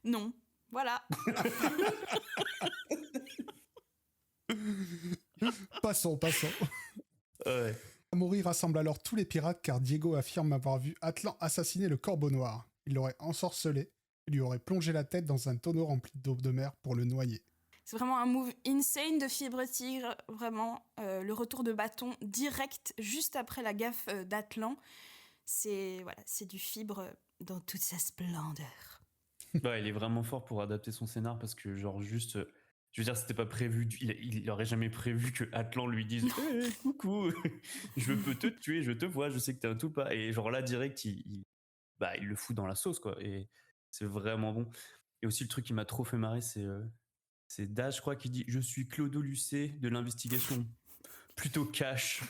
Non, voilà. Passons. Ouais. Amaury rassemble alors tous les pirates car Diego affirme avoir vu Atlan assassiner le Corbeau Noir. Il l'aurait ensorcelé et lui aurait plongé la tête dans un tonneau rempli d'eau de mer pour le noyer. C'est vraiment un move insane de Fibre Tigre, vraiment. Le retour de bâton direct, juste après la gaffe d'Atlan. C'est du Fibre dans toute sa splendeur. Ouais, il est vraiment fort pour adapter son scénar parce que, genre, juste Je veux dire, c'était pas prévu. Il aurait jamais prévu que Atlan lui dise hey, coucou, je peux te tuer, je te vois, je sais que t'es un tout pas. Et genre là, direct, il le fout dans la sauce, quoi. Et c'est vraiment bon. Et aussi, le truc qui m'a trop fait marrer, c'est Dash, je crois, qui dit je suis Clodo Lucet de l'investigation. Plutôt cash.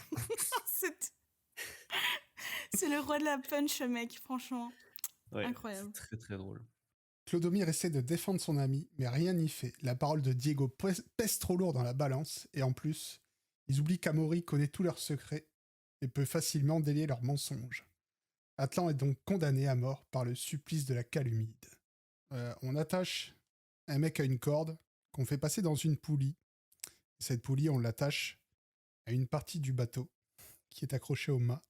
C'est le roi de la punch, mec, franchement. Ouais, Incroyable. c'est très très drôle. Clodomir essaie de défendre son ami, mais rien n'y fait. La parole de Diego pèse trop lourd dans la balance, et en plus, ils oublient qu'Amaury connaît tous leurs secrets et peut facilement délier leurs mensonges. Atlan est donc condamné à mort par le supplice de la calumide. On attache un mec à une corde qu'on fait passer dans une poulie. Cette poulie, on l'attache à une partie du bateau qui est accrochée au mât.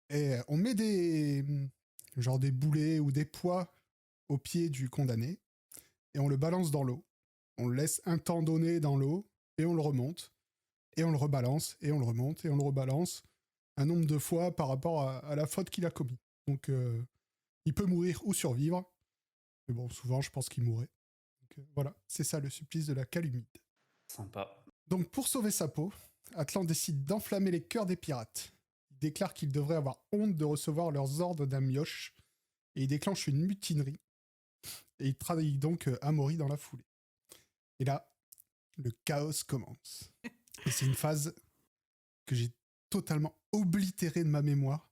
Et on met des boulets ou des poids au pied du condamné et on le balance dans l'eau. On le laisse un temps donné dans l'eau et on le remonte et on le rebalance et on le remonte et on le rebalance un nombre de fois par rapport à la faute qu'il a commis. Donc il peut mourir ou survivre, mais bon, souvent je pense qu'il mourrait. Donc voilà, c'est ça le supplice de la calumide. Sympa. Donc pour sauver sa peau, Atlan décide d'enflammer les cœurs des pirates. Il déclare qu'ils devraient avoir honte de recevoir leurs ordres d'un mioche et il déclenche une mutinerie. Et il trahit donc Amaury dans la foulée. Et là, le chaos commence. Et c'est une phase que j'ai totalement oblitérée de ma mémoire.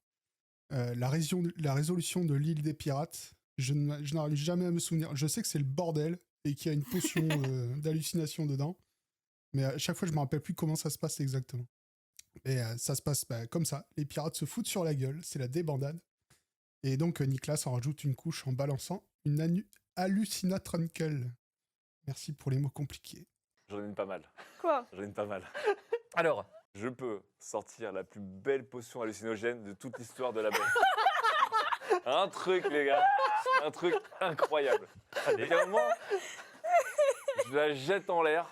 La résolution de l'île des pirates, je n'arrive jamais à me souvenir. Je sais que c'est le bordel et qu'il y a une potion d'hallucination dedans. Mais à chaque fois, je me rappelle plus comment ça se passe exactement. Et ça se passe comme ça. Les pirates se foutent sur la gueule, c'est la débandade. Et donc Nicolas en rajoute une couche en balançant une hallucinatrunkel. Merci pour les mots compliqués. J'en ai une pas mal. Quoi? J'en ai une pas mal. Alors, Je peux sortir la plus belle potion hallucinogène de toute l'histoire de la bête. Un truc, les gars. Un truc incroyable. Et à un moment, je la jette en l'air,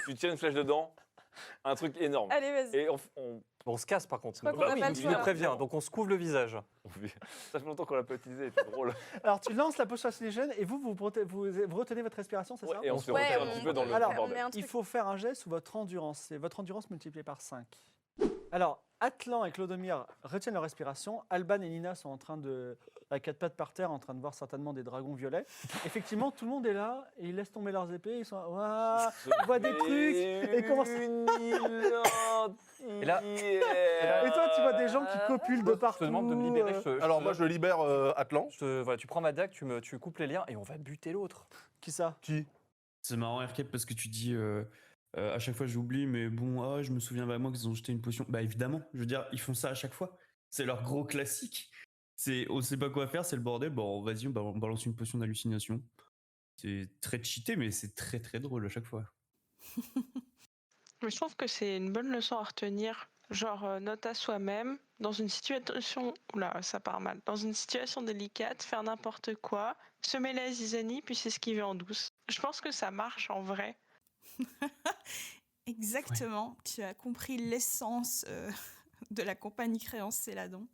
tu tires une flèche dedans, un truc énorme. Allez, vas-y. Et on se casse par contre. Je crois qu'on n'a pas le je choix, le là. préviens, donc on se couvre le visage. Ça fait longtemps qu'on l'a pas utilisé, c'est drôle. Alors, tu lances la potion hallucinogène et vous retenez votre respiration, c'est ça? Et on se Ouais, retire un petit peu dans le Alors, on met bordel. un Il truc. faut faire un jet sous votre endurance. C'est votre endurance multipliée par 5. Alors, Atlan et Clodomir retiennent leur respiration. Alban et Nina sont en train de, à quatre pattes par terre, en train de voir certainement des dragons violets. Effectivement, tout le monde est là et ils laissent tomber leurs épées. Ils sont là, ouah, ils voient des trucs et commencent. Et là- Et toi, tu vois des gens qui copulent de Je partout. te demande de me libérer. Alors moi je libère Atlan. Voilà, tu prends ma dague, tu coupes les liens et on va buter l'autre. Qui ça? C'est marrant, RK, parce que tu dis à chaque fois j'oublie, mais bon, je me souviens vraiment qu'ils ont jeté une potion. Bah évidemment, je veux dire, ils font ça à chaque fois. C'est leur gros classique. On sait pas quoi faire, c'est le bordel. Bon, vas-y, on balance une potion d'hallucination. C'est très cheaté, mais c'est très très drôle à chaque fois. Mais je trouve que c'est une bonne leçon à retenir. Genre, note à soi-même, dans une situation. Oula, ça part mal. Dans une situation délicate, faire n'importe quoi, semer la zizanie, puis s'esquiver en douce. Je pense que ça marche en vrai. Exactement, tu as compris l'essence de la compagnie Créance Céladon.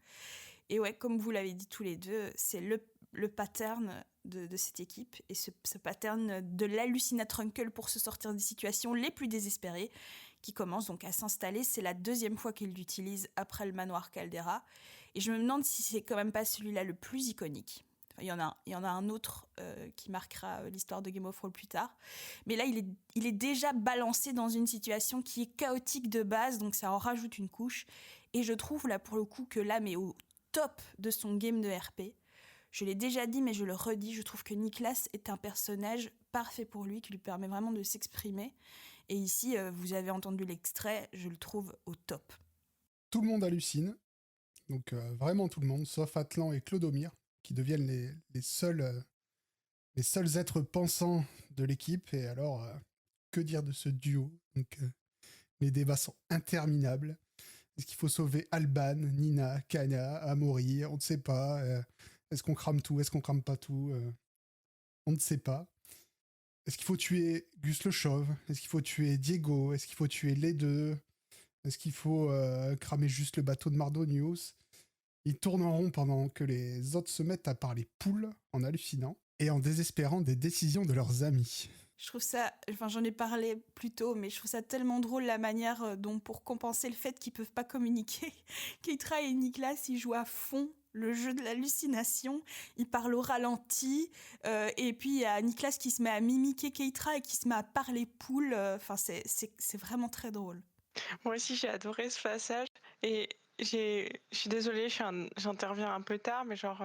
Et ouais, comme vous l'avez dit tous les deux, c'est le pattern de cette équipe. Et ce pattern de l'hallucinatrunkel pour se sortir des situations les plus désespérées qui commence donc à s'installer. C'est la deuxième fois qu'il l'utilise après le manoir Caldera. Et je me demande si c'est quand même pas celui-là le plus iconique. Enfin, il y en a un autre qui marquera l'histoire de Game of Thrones plus tard. Mais là, il est déjà balancé dans une situation qui est chaotique de base, donc ça en rajoute une couche. Et je trouve là pour le coup que l'âme est au top de son game de RP. Je l'ai déjà dit, mais je le redis, je trouve que Nicolas est un personnage parfait pour lui, qui lui permet vraiment de s'exprimer. Et ici, vous avez entendu l'extrait, je le trouve au top. Tout le monde hallucine, donc vraiment tout le monde, sauf Atlan et Clodomir, qui deviennent les seuls êtres pensants de l'équipe. Et alors, que dire de ce duo? Donc, les débats sont interminables. Est-ce qu'il faut sauver Alban, Nina, Kanya, Amaury? On ne sait pas. Est-ce qu'on crame tout? Est-ce qu'on crame pas tout? On ne sait pas. Est-ce qu'il faut tuer Gus le Chauve? Est-ce qu'il faut tuer Diego? Est-ce qu'il faut tuer les deux? Est-ce qu'il faut cramer juste le bateau de Mardonius? Ils tournent en rond pendant que les autres se mettent à parler poule en hallucinant et en désespérant des décisions de leurs amis. Je trouve ça, enfin j'en ai parlé plus tôt, mais je trouve ça tellement drôle la manière dont, pour compenser le fait qu'ils peuvent pas communiquer, Keitra et Nicolas, ils jouent à fond le jeu de l'hallucination, ils parlent au ralenti, et puis il y a Nicolas qui se met à mimiquer Keitra et qui se met à parler poule, enfin c'est vraiment très drôle. Moi aussi, j'ai adoré ce passage. Et je suis désolée, j'interviens un peu tard, mais genre,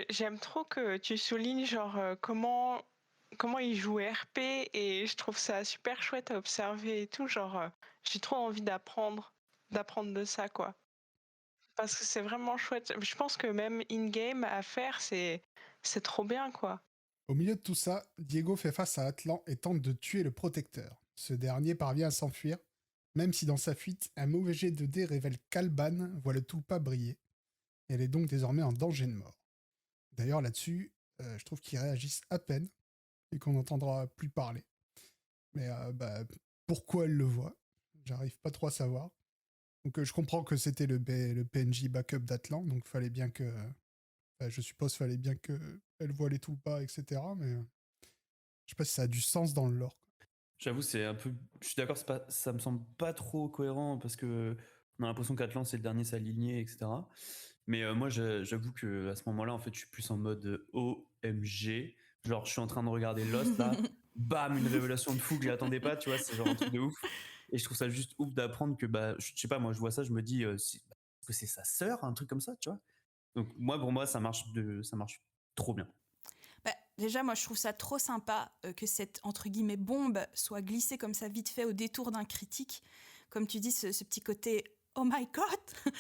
j'aime trop que tu soulignes genre comment il joue RP, et je trouve ça super chouette à observer et tout. Genre, j'ai trop envie d'apprendre de ça, quoi. Parce que c'est vraiment chouette. Je pense que même in-game à faire, c'est trop bien, quoi. Au milieu de tout ça, Diego fait face à Atlan et tente de tuer le protecteur. Ce dernier parvient à s'enfuir, même si dans sa fuite, un mauvais jet de dés révèle qu'Alban voit le Tulpa briller. Elle est donc désormais en danger de mort. D'ailleurs, là-dessus, je trouve qu'ils réagissent à peine et qu'on n'entendra plus parler. Mais pourquoi elle le voit? J'arrive pas trop à savoir. Donc je comprends que c'était le PNJ backup d'Atlan, donc fallait bien que... je suppose fallait bien qu'elle voit les Tulpas, etc. Mais je sais pas si ça a du sens dans le lore. J'avoue, c'est un peu. Je suis d'accord, ça me semble pas trop cohérent parce que on a l'impression qu'Atlan c'est le dernier s'aligner, etc. Mais moi, j'avoue que à ce moment-là, en fait, je suis plus en mode OMG. Genre, je suis en train de regarder Lost là, bam, une révélation de fou que j'attendais pas, tu vois, c'est genre un truc de ouf. Et je trouve ça juste ouf d'apprendre que, je sais pas, moi, je vois ça, je me dis, que c'est sa sœur, un truc comme ça, tu vois. Donc, pour moi, ça marche trop bien. Déjà, moi, je trouve ça trop sympa que cette, entre guillemets, bombe soit glissée comme ça vite fait au détour d'un critique. Comme tu dis, ce petit côté « Oh my God !»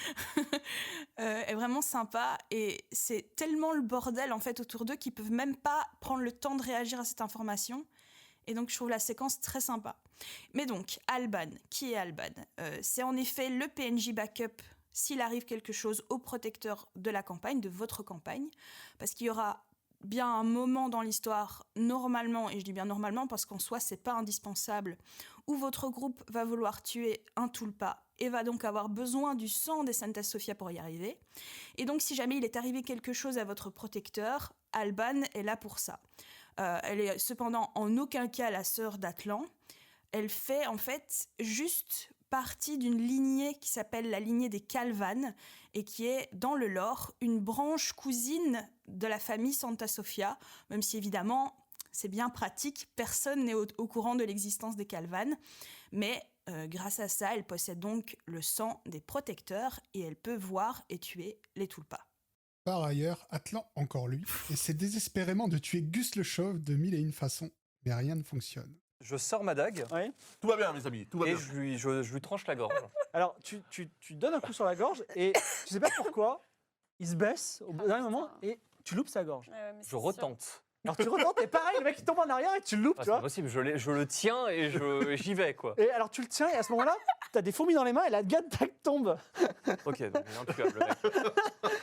est vraiment sympa. Et c'est tellement le bordel, en fait, autour d'eux qu'ils peuvent même pas prendre le temps de réagir à cette information. Et donc, je trouve la séquence très sympa. Mais donc, Alban, qui est Alban? C'est en effet le PNJ backup s'il arrive quelque chose au protecteur de la campagne, de votre campagne. Parce qu'il y aura bien un moment dans l'histoire, normalement, et je dis bien normalement parce qu'en soi c'est pas indispensable, où votre groupe va vouloir tuer un Tulpa et va donc avoir besoin du sang des Santa Sofia pour y arriver. Et donc si jamais il est arrivé quelque chose à votre protecteur, Alban est là pour ça. Elle est cependant en aucun cas la sœur d'Atlan. Elle fait en fait juste partie d'une lignée qui s'appelle la lignée des Calvan et qui est, dans le lore, une branche cousine de la famille Santa Sofia, même si évidemment c'est bien pratique, personne n'est au courant de l'existence des Calvan, mais grâce à ça, elle possède donc le sang des protecteurs et elle peut voir et tuer les Tulpas. Par ailleurs, Atlan, encore lui, essaie désespérément de tuer Gus le Chauve de mille et une façons, mais rien ne fonctionne. Je sors ma dague. Oui. Tout va bien, mes amis, tout va Et bien. je lui tranche la gorge. Alors, tu donnes un coup sur la gorge et je sais pas pourquoi, il se baisse au dernier moment et tu loupes sa gorge. Je retente. Alors tu retentes et pareil, le mec il tombe en arrière et tu le loupes, Ah, tu c'est vois. pas possible, je le tiens et j'y vais, quoi. Et alors tu le tiens et à ce moment-là, t'as des fourmis dans les mains et la dague tombe. Ok, donc il est intuable, le mec.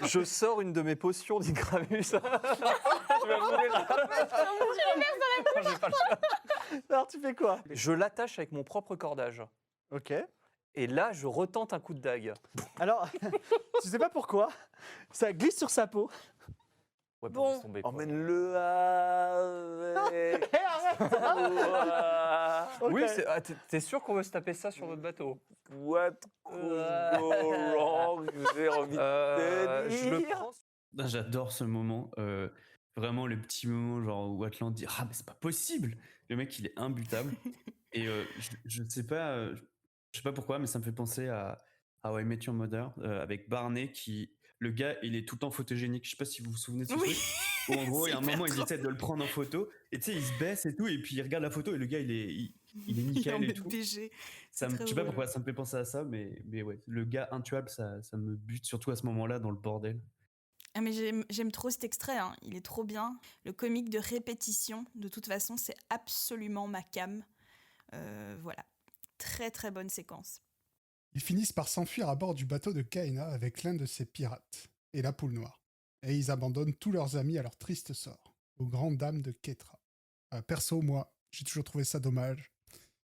Je sors une de mes potions d'Ingramus. Je vais mourir. Non, j'ai pas le choix. Alors tu fais quoi? Je l'attache avec mon propre cordage. Ok. Et là, je retente un coup de dague. Alors, tu sais pas pourquoi, ça glisse sur sa peau. Ouais, Bon. laisse tomber, quoi. Emmène-le avec. Hé, arrête. Ok. Oui, t'es sûr qu'on veut se taper ça sur notre bateau? What could go wrong? J'ai envie de Je le dire. prends. Ah, j'adore ce moment. Vraiment, le petit moment genre, où Atlan dit « Ah, mais c'est pas possible !» Le mec, il est imbutable. Et je sais pas pourquoi, mais ça me fait penser à How I Met Your Mother avec Barney qui... Le gars, il est tout le temps photogénique. Je sais pas si vous vous souvenez de ce truc. Où en gros, il y a un moment, il essaie de le prendre en photo. Et tu sais, il se baisse et tout. Et puis, il regarde la photo et le gars, il est nickel et tout. BG. Je très sais pas drôle. pourquoi ça me fait penser à ça, mais ouais. Le gars intuable, ça me bute, surtout à ce moment-là, dans le bordel. Ah mais j'aime trop cet extrait, hein. Il est trop bien. Le comique de répétition, de toute façon, c'est absolument ma cam. Voilà. Très très bonne séquence. Ils finissent par s'enfuir à bord du bateau de Kaina avec l'un de ses pirates, et la poule noire. Et ils abandonnent tous leurs amis à leur triste sort, aux grandes dames de Keitra. Perso, moi, j'ai toujours trouvé ça dommage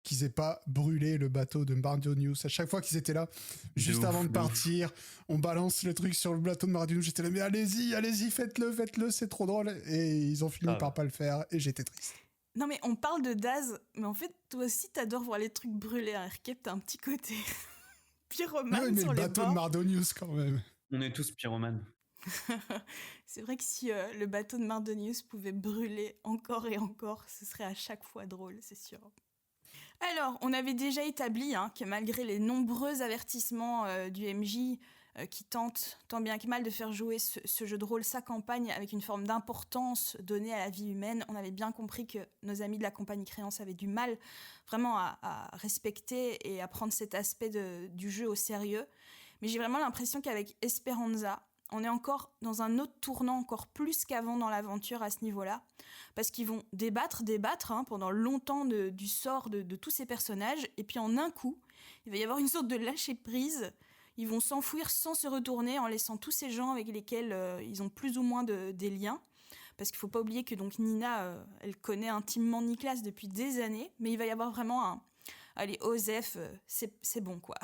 qu'ils aient pas brûlé le bateau de Mardio News. À chaque fois qu'ils étaient là, juste avant de partir, on balance le truc sur le bateau de Mardio News. J'étais là, mais allez-y, faites-le, c'est trop drôle. Et ils ont fini par pas le faire, et j'étais triste. Non mais on parle de Daz, mais en fait toi aussi t'adores voir les trucs brûler. Hein. Erkep, t'as un petit côté pyromane Ouais, mais sur le les bateau de bords. Mardonius quand même. On est tous pyromanes. C'est vrai que si le bateau de Mardonius pouvait brûler encore et encore, ce serait à chaque fois drôle, c'est sûr. Alors, on avait déjà établi que malgré les nombreux avertissements du MJ qui tente tant bien que mal de faire jouer ce jeu de rôle, sa campagne, avec une forme d'importance donnée à la vie humaine, on avait bien compris que nos amis de la compagnie Créance avaient du mal vraiment à respecter et à prendre cet aspect du jeu au sérieux. Mais j'ai vraiment l'impression qu'avec Esperanza, on est encore dans un autre tournant, encore plus qu'avant dans l'aventure à ce niveau-là, parce qu'ils vont débattre pendant longtemps du sort de tous ces personnages, et puis en un coup, il va y avoir une sorte de lâcher-prise. Ils vont s'enfuir sans se retourner, en laissant tous ces gens avec lesquels ils ont plus ou moins des liens. Parce qu'il ne faut pas oublier que donc Nina, elle connaît intimement Niklas depuis des années, mais il va y avoir vraiment allez, Osef, c'est bon quoi.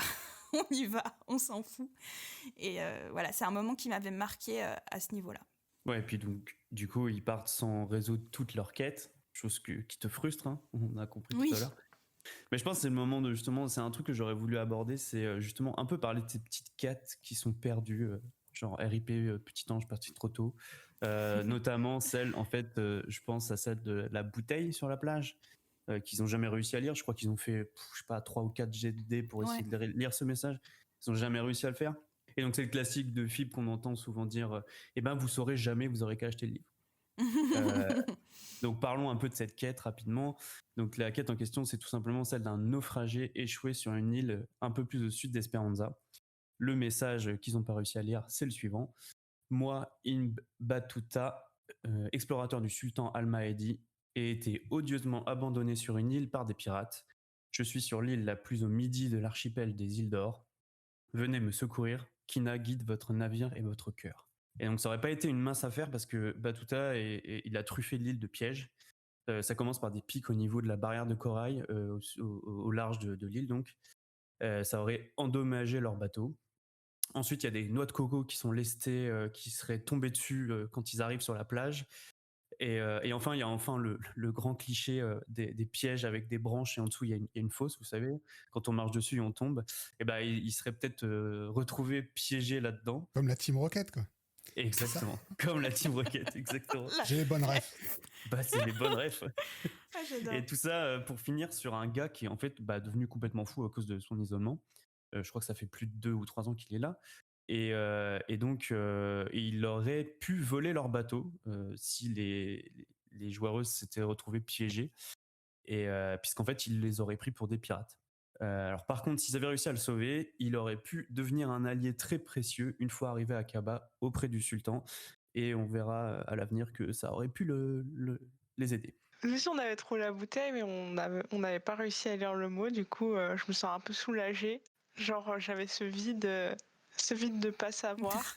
On y va, on s'en fout. Et voilà, c'est un moment qui m'avait marqué à ce niveau-là. Ouais, et puis donc, du coup, ils partent sans résoudre toutes leurs quêtes, chose qui te frustre, hein, on a compris Oui. tout à l'heure. Mais je pense que c'est le moment de justement, c'est un truc que j'aurais voulu aborder, c'est justement un peu parler de ces petites quêtes qui sont perdues, genre RIP, petit ange parti trop tôt. Notamment celle, en fait, je pense à celle de la bouteille sur la plage, qu'ils n'ont jamais réussi à lire. Je crois qu'ils ont fait, je sais pas, 3 ou 4 jets de dés pour essayer de lire ce message. Ils n'ont jamais réussi à le faire. Et donc, c'est le classique de Fib qu'on entend souvent dire eh ben, vous saurez jamais, vous aurez qu'à acheter le livre. Donc, parlons un peu de cette quête rapidement. Donc, la quête en question, c'est tout simplement celle d'un naufragé échoué sur une île un peu plus au sud d'Esperanza. Le message qu'ils n'ont pas réussi à lire, c'est le suivant. Moi, Ibn Battuta, explorateur du sultan Al-Mahdi, ai été odieusement abandonné sur une île par des pirates. Je suis sur l'île la plus au midi de l'archipel des îles d'Or. Venez me secourir, Kina guide votre navire et votre cœur. Et donc ça aurait pas été une mince affaire parce que Battuta, il a truffé l'île de pièges. Ça commence par des pics au niveau de la barrière de corail au large de l'île donc. Ça aurait endommagé leur bateau. Ensuite, il y a des noix de coco qui sont lestées, qui seraient tombées dessus quand ils arrivent sur la plage. Et enfin, il y a le grand cliché des pièges avec des branches et en dessous, il y a une fosse, vous savez. Quand on marche dessus et on tombe, et ben, il serait peut-être retrouvé piégé là-dedans. Comme la Team Rocket, quoi. Exactement. Comme la Team Rocket, exactement. J'ai les bonnes refs. Bah, c'est les bonnes refs. Ah, j'adore. Et tout ça pour finir sur un gars qui est en fait devenu complètement fou à cause de son isolement. Je crois que ça fait plus de 2 ou 3 ans qu'il est là. Et donc, il aurait pu voler leur bateau si les joueuses s'étaient retrouvées piégées, puisqu'en fait, il les aurait pris pour des pirates. Alors par contre, s'ils avaient réussi à le sauver, il aurait pu devenir un allié très précieux une fois arrivé à Aqaba auprès du sultan, et on verra à l'avenir que ça aurait pu les aider. Nous aussi, on avait trouvé la bouteille, mais on n'avait pas réussi à lire le mot. Du coup, je me sens un peu soulagée. Genre, j'avais ce vide de pas savoir.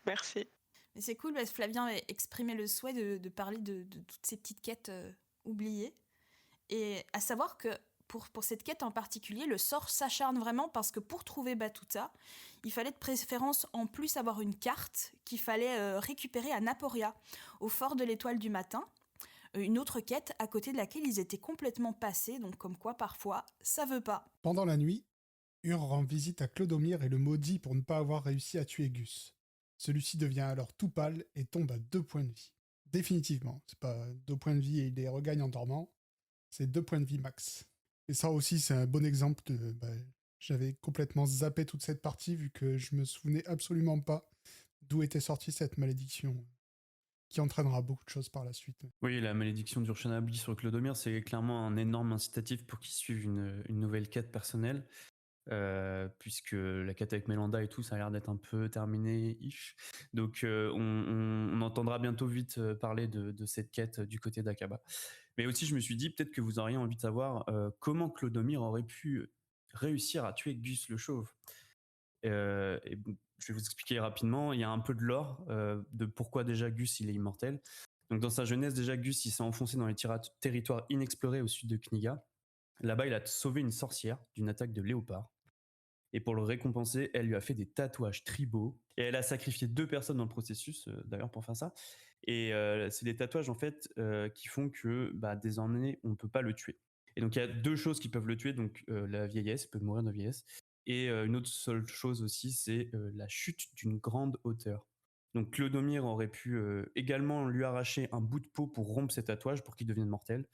Merci. Mais c'est cool parce que Flavien avait exprimé le souhait de parler de toutes ces petites quêtes oubliées. Et à savoir que pour cette quête en particulier, le sort s'acharne vraiment parce que pour trouver Battuta, il fallait de préférence en plus avoir une carte qu'il fallait récupérer à Naporia, au fort de l'Étoile du Matin. Une autre quête à côté de laquelle ils étaient complètement passés, donc comme quoi parfois ça veut pas. Pendant la nuit, Ur rend visite à Clodomir et le maudit pour ne pas avoir réussi à tuer Gus. Celui-ci devient alors tout pâle et tombe à 2 points de vie. Définitivement, c'est pas 2 points de vie et il les regagne en dormant, c'est 2 points de vie max. Et ça aussi, c'est un bon exemple de... j'avais complètement zappé toute cette partie vu que je me souvenais absolument pas d'où était sortie cette malédiction qui entraînera beaucoup de choses par la suite. Oui, la malédiction d'Urshanabli sur Clodomir, c'est clairement un énorme incitatif pour qu'ils suivent une nouvelle quête personnelle. Puisque la quête avec Mélanda et tout, ça a l'air d'être un peu terminé-ish. Donc on entendra bientôt vite parler de cette quête du côté d'Aqaba. Mais aussi, je me suis dit, peut-être que vous auriez envie de savoir comment Clodomir aurait pu réussir à tuer Gus le Chauve. Et je vais vous expliquer rapidement. Il y a un peu de lore de pourquoi déjà Gus il est immortel. Donc dans sa jeunesse, déjà Gus il s'est enfoncé dans les territoires inexplorés au sud de Kniga. Là-bas, il a sauvé une sorcière d'une attaque de léopard. Et pour le récompenser, elle lui a fait des tatouages tribaux. Et elle a sacrifié 2 personnes dans le processus, d'ailleurs, pour faire ça. Et c'est des tatouages en fait qui font que désormais on ne peut pas le tuer. Et donc il y a 2 choses qui peuvent le tuer, donc la vieillesse, il peut mourir de vieillesse, et une autre seule chose aussi, c'est la chute d'une grande hauteur. Donc Clodomir aurait pu également lui arracher un bout de peau pour rompre ses tatouages pour qu'ils deviennent mortels.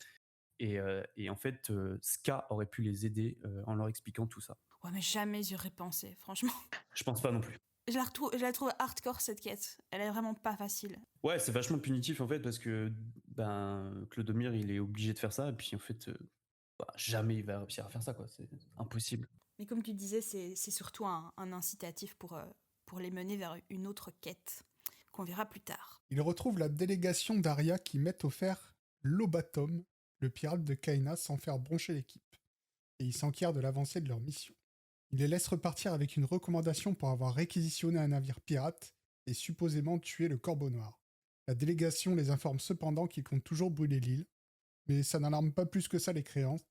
Et en fait, Ska aurait pu les aider en leur expliquant tout ça. Ouais, mais jamais j'y aurais pensé, franchement. Je pense pas non plus. Je la trouve hardcore cette quête. Elle est vraiment pas facile. Ouais, c'est vachement punitif en fait parce que Clodomir il est obligé de faire ça et puis en fait jamais il va réussir à faire ça quoi, c'est impossible. Mais comme tu disais, c'est surtout un incitatif pour les mener vers une autre quête qu'on verra plus tard. Il retrouve la délégation d'Arya qui met au fer Lobatom, le pirate de Kaina, sans faire broncher l'équipe. Et il s'enquiert de l'avancée de leur mission. Il les laisse repartir avec une recommandation pour avoir réquisitionné un navire pirate et supposément tué le Corbeau Noir. La délégation les informe cependant qu'ils comptent toujours brûler l'île, mais ça n'alarme pas plus que ça les créances,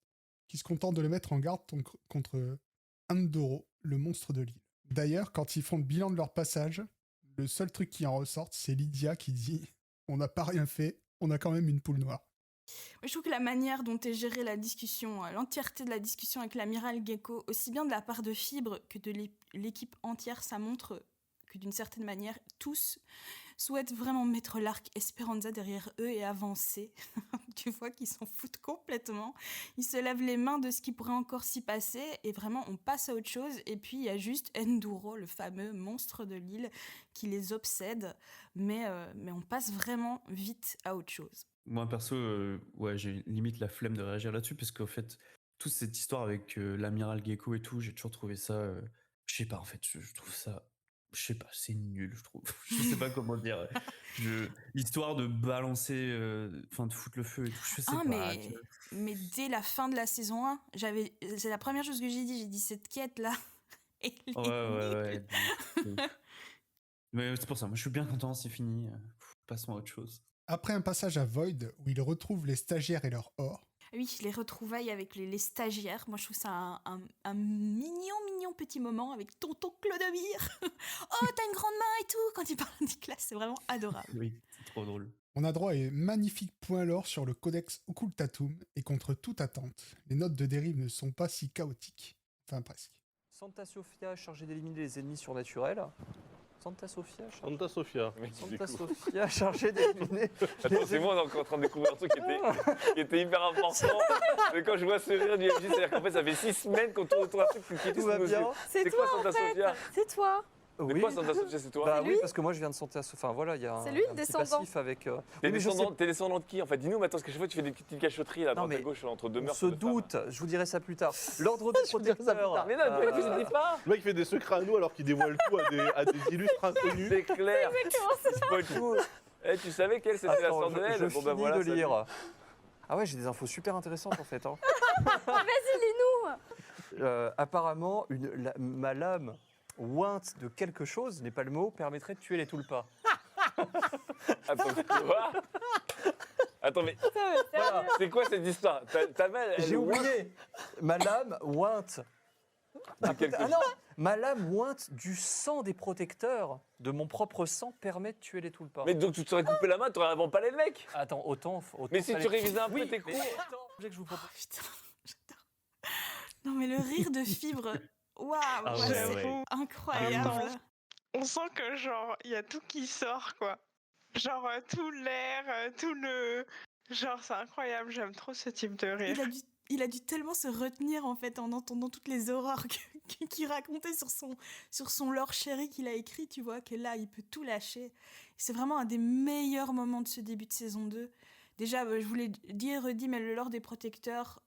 qui se contentent de les mettre en garde contre Andoro, le monstre de l'île. D'ailleurs, quand ils font le bilan de leur passage, le seul truc qui en ressort, c'est Lydia qui dit « On n'a pas rien fait, on a quand même une poule noire ». Je trouve que la manière dont est gérée la discussion, l'entièreté de la discussion avec l'amiral Gecko, aussi bien de la part de Fibre que de l'équipe entière, ça montre que d'une certaine manière, tous souhaitent vraiment mettre l'arc Esperanza derrière eux et avancer. Tu vois qu'ils s'en foutent complètement. Ils se lavent les mains de ce qui pourrait encore s'y passer et vraiment on passe à autre chose. Et puis il y a juste Enduro, le fameux monstre de l'île, qui les obsède. Mais on passe vraiment vite à autre chose. Moi perso, j'ai limite la flemme de réagir là-dessus parce qu'en fait, toute cette histoire avec l'amiral Gecko et tout, j'ai toujours trouvé ça, je sais pas en fait, je trouve ça, je sais pas, c'est nul je trouve. Je sais pas comment dire. L'histoire de balancer, de foutre le feu et tout, je sais pas. Mais dès la fin de la saison 1, c'est la première chose que j'ai dit cette quête là. Ouais. Mais c'est pour ça, moi je suis bien content, c'est fini. Passons à autre chose. Après un passage à Void, où ils retrouvent les stagiaires et leur or. Oui, les retrouvailles avec les stagiaires. Moi, je trouve ça un mignon petit moment avec tonton Clodomir. Oh, t'as une grande main et tout quand il parle à Nicolas, c'est vraiment adorable. Oui, c'est trop drôle. On a droit à un magnifique point lore sur le codex Occultatum, et contre toute attente, les notes de dérive ne sont pas si chaotiques. Enfin, presque. Santa Sofia chargée d'éliminer les ennemis surnaturels. Santa Sofia chargée d'éliminer. Attends, c'est moi, on est encore en train de découvrir un truc qui était hyper important. Mais quand je vois ce rire du MJ, c'est-à-dire qu'en fait, ça fait 6 semaines qu'on tourne autour d'un truc qui tout va bien. C'est quoi Santa Sofia? C'est toi. C'est quoi Santa Sofia, c'est toi? Bah oui, parce que moi je viens de Santa Sofia. Enfin voilà, il y a C'est lui, le un petit descendant. passif avec. T'es descendant de qui en fait? Dis-nous maintenant, parce que chaque fois tu fais des petites cachotteries là, à droite à gauche entre deux On meurtres. se doute, je vous dirai ça plus tard. L'ordre des protecteurs. Mais non, tu ne dis pas. Le mec fait des secrets à nous alors qu'il dévoile tout à des illustres inconnus. C'est clair. Il spoil tout. Eh, tu savais quelle c'était la sœur de Je Nel? finis de lire. Ah ouais, j'ai des infos super intéressantes en fait. Vas-y, lis-nous. Apparemment, ma lame ointe de quelque chose, n'est pas le mot, permettrait de tuer les tulpas. Attends, quoi? Attends, mais Voilà. c'est quoi cette histoire? Ta main, J'ai oublié. Ma lame ointe. Ma lame ointe du sang des protecteurs, de mon propre sang, permet de tuer les tulpas. Mais donc tu t'aurais coupé la main, t'aurais avant palé le mec? Attends, autant Mais si tu révisais un peu tes cours. cours. Que je vous propose. Oh, putain, j'adore. Non, mais le rire de Fibre, waouh, c'est incroyable. On sent que genre il y a tout qui sort quoi. Genre tout l'air, tout le genre c'est incroyable, j'aime trop ce type de rire. Il a dû tellement se retenir en fait en entendant toutes les horreurs qu'il racontait sur son lore chéri qu'il a écrit, tu vois, que là il peut tout lâcher. C'est vraiment un des meilleurs moments de ce début de saison 2. Déjà, je vous l'ai dit et redit, mais le lore des protecteurs,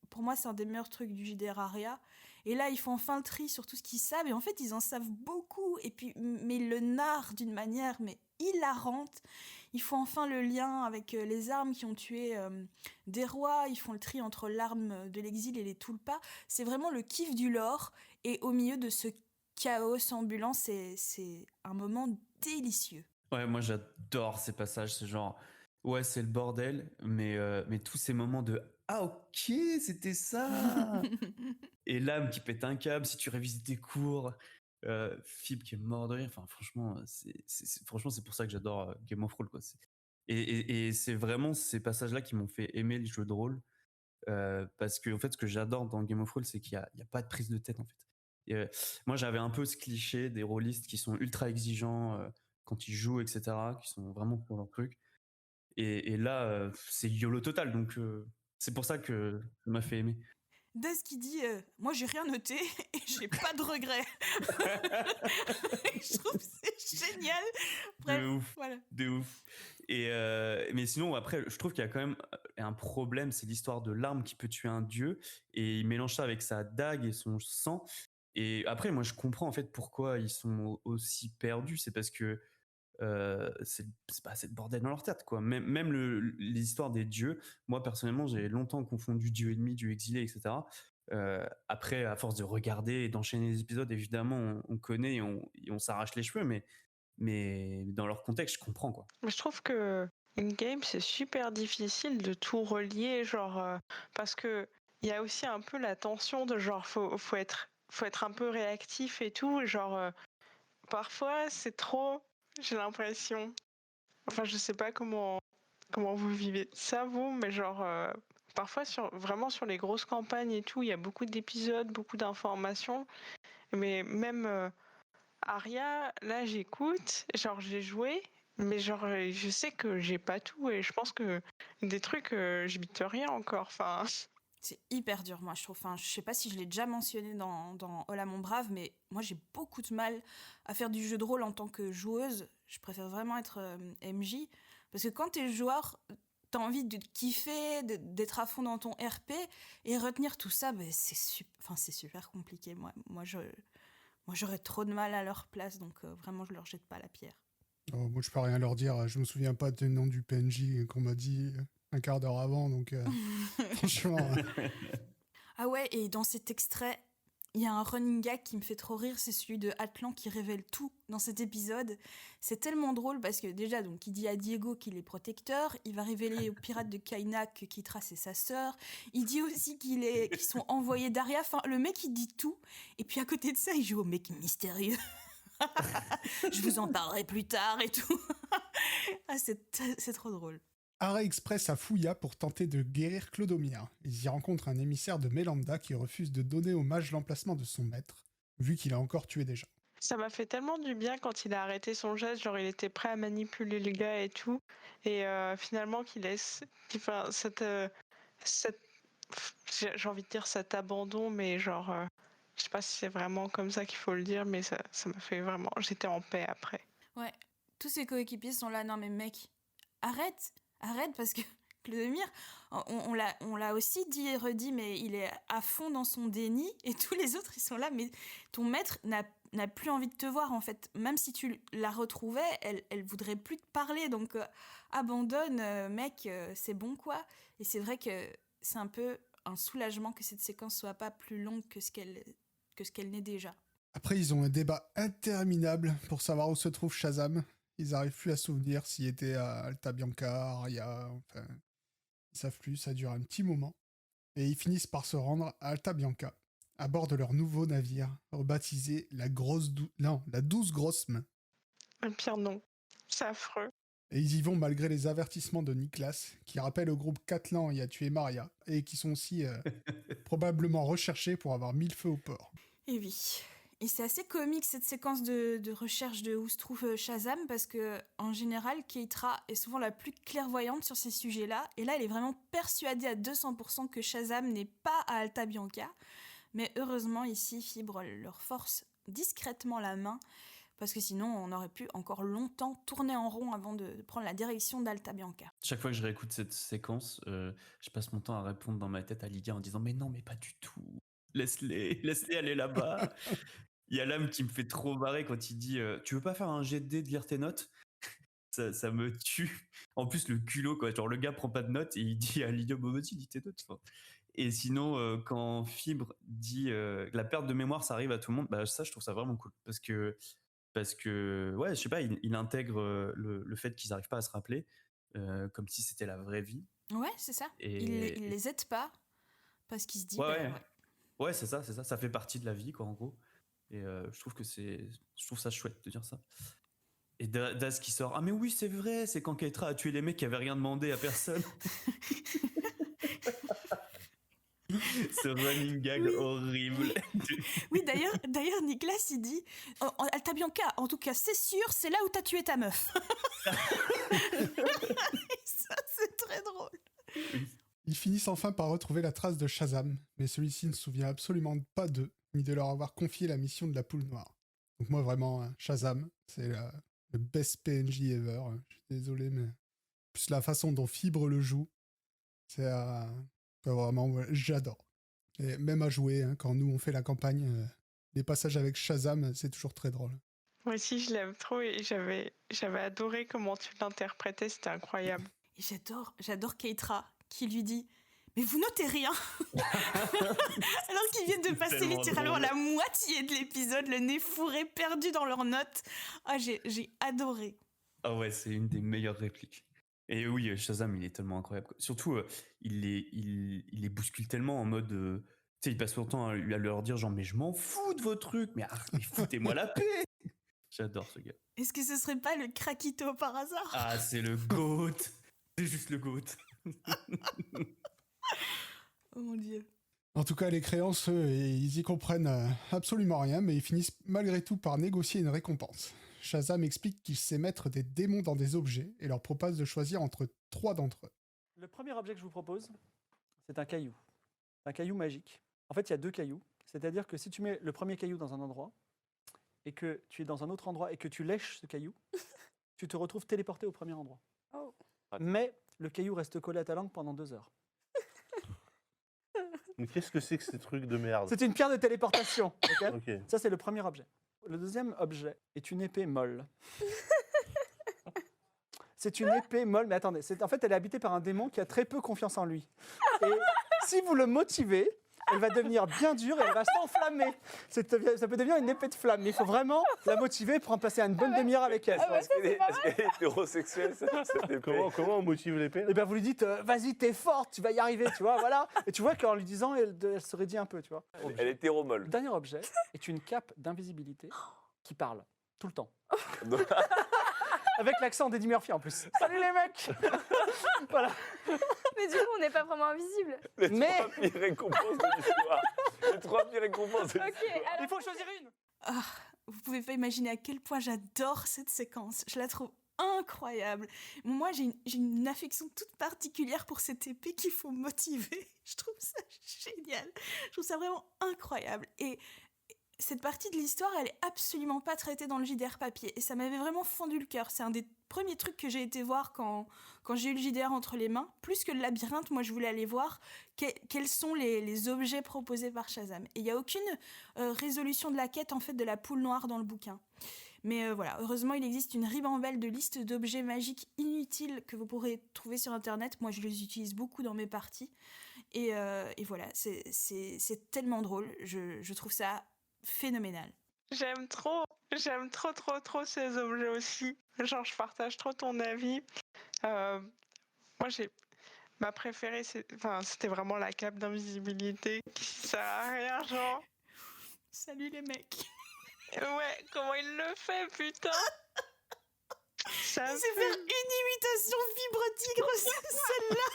pour moi c'est un des meilleurs trucs du JDR Aria. Et là, ils font enfin le tri sur tout ce qu'ils savent. Et en fait, ils en savent beaucoup. Et puis, mais ils le narrent d'une manière hilarante. Ils font enfin le lien avec les armes qui ont tué des rois. Ils font le tri entre l'arme de l'exil et les tulpas. C'est vraiment le kiff du lore. Et au milieu de ce chaos ambulant, c'est un moment délicieux. Ouais, moi j'adore ces passages. C'est genre, ouais, c'est le bordel. Mais tous ces moments de ah ok, c'était ça. Et l'âme qui pète un câble si tu révises tes cours. Fib qui est mort de rire. Enfin, franchement, franchement, c'est pour ça que j'adore Game of Thrones, quoi. Et c'est vraiment ces passages-là qui m'ont fait aimer le jeu de rôle. Parce que en fait, ce que j'adore dans Game of Thrones, c'est qu'il y a pas de prise de tête en fait. Et, moi, j'avais un peu ce cliché des rôlistes qui sont ultra exigeants quand ils jouent, etc., qui sont vraiment pour leur truc. Et là, c'est YOLO total, donc c'est pour ça que ça m'a fait aimer. Daz qui dit moi j'ai rien noté et j'ai pas de regrets. Je trouve que c'est génial. Bref, De ouf. voilà. De ouf. Et mais sinon, après, je trouve qu'il y a quand même un problème, c'est l'histoire de l'arme qui peut tuer un dieu, et il mélange ça avec sa dague et son sang. Et après, moi, je comprends en fait pourquoi ils sont aussi perdus. C'est parce que c'est pas assez de bordel dans leur tête, quoi. Même l'histoire des dieux, moi, personnellement, j'ai longtemps confondu dieu ennemi, dieu exilé, etc. Après, à force de regarder et d'enchaîner les épisodes, évidemment, on connaît et on s'arrache les cheveux, mais dans leur contexte, je comprends, quoi. Mais je trouve que une game, c'est super difficile de tout relier, genre, parce que il y a aussi un peu la tension de genre, faut être un peu réactif et tout, et genre, parfois c'est trop, j'ai l'impression. Enfin, je sais pas comment vous vivez ça, vous, mais genre, parfois vraiment sur les grosses campagnes et tout, il y a beaucoup d'épisodes, beaucoup d'informations, mais même Aria, là j'écoute, genre j'ai joué, mais genre je sais que j'ai pas tout et je pense que des trucs, je bite rien encore. Enfin, C'est hyper dur, moi, je trouve. Enfin, je sais pas si je l'ai déjà mentionné dans Hola mon brave, mais moi, j'ai beaucoup de mal à faire du jeu de rôle en tant que joueuse. Je préfère vraiment être MJ. Parce que quand t'es joueur, t'as envie de kiffer, d'être à fond dans ton RP, et retenir tout ça, ben, c'est super compliqué. Moi, j'aurais trop de mal à leur place, donc vraiment, je leur jette pas la pierre. Oh, moi, je peux rien leur dire. Je me souviens pas du nom du PNJ qu'on m'a dit un quart d'heure avant, donc franchement. Ah ouais, et dans cet extrait, il y a un running gag qui me fait trop rire, c'est celui de Atlan qui révèle tout dans cet épisode. C'est tellement drôle parce que déjà, donc, il dit à Diego qu'il est protecteur, il va révéler aux pirates de Kainak que Kitra c'est sa sœur, il dit aussi qu'ils sont envoyés d'Aria, enfin le mec il dit tout, et puis à côté de ça il joue au mec mystérieux. Je vous en parlerai plus tard et tout. Ah, c'est trop drôle. Ara Express à Fouilla pour tenter de guérir Clodomir. Ils y rencontrent un émissaire de Mélanda qui refuse de donner au mage l'emplacement de son maître, vu qu'il a encore tué des gens. ça m'a fait tellement du bien quand il a arrêté son geste, genre il était prêt à manipuler le gars et tout, et finalement qu'il laisse, enfin j'ai envie de dire cet abandon, mais genre, je sais pas si c'est vraiment comme ça qu'il faut le dire, mais ça m'a fait vraiment, j'étais en paix après. Ouais, tous ses coéquipiers sont là, non mais mec, arrête parce que Clodomir, on l'a aussi dit et redit, mais il est à fond dans son déni, et tous les autres ils sont là, mais ton maître n'a plus envie de te voir en fait, même si tu la retrouvais, elle voudrait plus te parler, donc abandonne mec, c'est bon quoi. Et c'est vrai que c'est un peu un soulagement que cette séquence soit pas plus longue que ce qu'elle n'est déjà. Après, ils ont un débat interminable pour savoir où se trouve Shazam. Ils n'arrivent plus à se souvenir s'il était à Alta Bianca, Aria, enfin... Ils savent plus, ça dure un petit moment. Et ils finissent par se rendre à Alta Bianca, à bord de leur nouveau navire, rebaptisé la 12 grosses mains. Le pire nom, c'est affreux. Et ils y vont malgré les avertissements de Niklas, qui rappelle au groupe qu'Atlan y a tué Maria, et qui sont aussi probablement recherchés pour avoir mis le feu au port. Et oui. Et c'est assez comique cette séquence de recherche de où se trouve Shazam, parce que en général, Keitra est souvent la plus clairvoyante sur ces sujets-là, et là elle est vraiment persuadée à 200% que Shazam n'est pas à Alta Bianca. Mais heureusement ici, Fibre leur force discrètement la main, parce que sinon on aurait pu encore longtemps tourner en rond avant de prendre la direction d'Alta Bianca. Chaque fois que je réécoute cette séquence, je passe mon temps à répondre dans ma tête à Lydia en disant « Mais non, mais pas du tout. Laisse-les aller là-bas. » Il y a l'âme qui me fait trop marrer quand il dit tu veux pas faire un jet de dés de lire tes notes ?» Ça me tue. En plus, le culot, quoi. Genre, le gars prend pas de notes et il dit à Lydia bah, vas-y, lis tes notes. Enfin, et sinon, quand Fibre dit la perte de mémoire, ça arrive à tout le monde, bah, ça, je trouve ça vraiment cool. Parce que ouais, je sais pas, il intègre le fait qu'ils n'arrivent pas à se rappeler, comme si c'était la vraie vie. Ouais, c'est ça. Il les aide pas, parce qu'il se dit... Ouais, c'est ça. Ça fait partie de la vie, quoi, en gros. Et je trouve ça chouette de dire ça. Et Daz qui sort, ah mais oui c'est vrai, c'est quand Keitra a tué les mecs qui avaient rien demandé à personne. Ce running gag horrible. Oui, d'ailleurs, Nicolas, il dit Alta Bianca, en tout cas, c'est sûr, c'est là où t'as tué ta meuf. Ça, c'est très drôle. Ils finissent enfin par retrouver la trace de Shazam, mais celui-ci ne se souvient absolument pas d'eux, ni de leur avoir confié la mission de la poule noire. Donc moi, vraiment, Shazam, c'est le best PNJ ever. Je suis désolé, mais plus la façon dont Fibre le joue, c'est vraiment, j'adore. Et même à jouer, quand nous, on fait la campagne, les passages avec Shazam, c'est toujours très drôle. Moi aussi, je l'aime trop et j'avais adoré comment tu l'interprétais, c'était incroyable. Et j'adore Keitra qui lui dit mais vous notez rien. Alors qu'ils viennent de passer littéralement la moitié de l'épisode, le nez fourré, perdu dans leurs notes. Ah, j'ai adoré. Ah ouais, c'est une des meilleures répliques. Et oui, Shazam, il est tellement incroyable. Surtout, il les bouscule tellement en mode... tu sais, il passe son temps à leur dire genre, mais je m'en fous de vos trucs, mais foutez-moi la paix. J'adore ce gars. Est-ce que ce serait pas le Krakito par hasard? Ah, c'est le GOAT. C'est juste le GOAT. Oh mon Dieu. En tout cas, les créances, ils y comprennent absolument rien, mais ils finissent malgré tout par négocier une récompense. Shazam explique qu'il sait mettre des démons dans des objets et leur propose de choisir entre 3 d'entre eux. Le premier objet que je vous propose, c'est un caillou. Un caillou magique. En fait, il y a 2 cailloux. C'est-à-dire que si tu mets le premier caillou dans un endroit, et que tu es dans un autre endroit, et que tu lèches ce caillou, tu te retrouves téléporté au premier endroit. Oh. Mais le caillou reste collé à ta langue pendant 2 heures. Mais qu'est-ce que c'est que ces trucs de merde? C'est une pierre de téléportation. Okay. Ok. Ça, c'est le premier objet. Le deuxième objet est une épée molle. C'est une épée molle, mais attendez, en fait, elle est habitée par un démon qui a très peu confiance en lui. Et si vous le motivez, elle va devenir bien dure et elle va s'enflammer. Ça peut devenir une épée de flamme, mais il faut vraiment la motiver pour en passer une bonne demi-heure avec elle. Est-ce qu'elle est hétérosexuelle, cette épée? Comment on motive l'épée? Et bien vous lui dites, vas-y, t'es forte, tu vas y arriver, tu vois, voilà. Et tu vois qu'en lui disant, elle se raidit un peu, tu vois. Elle est hétéromolle. Le dernier objet est une cape d'invisibilité qui parle tout le temps. Avec l'accent d'Eddie Murphy en plus. Salut les mecs. Voilà. Mais du coup, on n'est pas vraiment invisible. Les 3 pires récompenses de l'histoire. Les 3 pires récompenses de l'histoire. Ok, alors... Il faut choisir une. Ah, vous pouvez pas imaginer à quel point j'adore cette séquence. Je la trouve incroyable. Moi, j'ai une affection toute particulière pour cette épée qu'il faut motiver. Je trouve ça génial. Je trouve ça vraiment incroyable. Et cette partie de l'histoire, elle est absolument pas traitée dans le JDR papier. Et ça m'avait vraiment fendu le cœur. C'est un des premiers trucs que j'ai été voir quand j'ai eu le JDR entre les mains. Plus que le labyrinthe, moi, je voulais aller voir quels sont les objets proposés par Shazam. Et il n'y a aucune résolution de la quête, en fait, de la poule noire dans le bouquin. Mais voilà, heureusement, il existe une ribambelle de listes d'objets magiques inutiles que vous pourrez trouver sur Internet. Moi, je les utilise beaucoup dans mes parties. Et voilà, c'est tellement drôle. Je trouve ça phénoménal. J'aime trop ces objets aussi. Genre, je partage trop ton avis. Moi, ma préférée, c'était vraiment la cape d'invisibilité qui sert à rien, genre. Salut les mecs. Ouais, comment il le fait, putain. Il sait faire une imitation Fibre Tigre, c'est celle-là.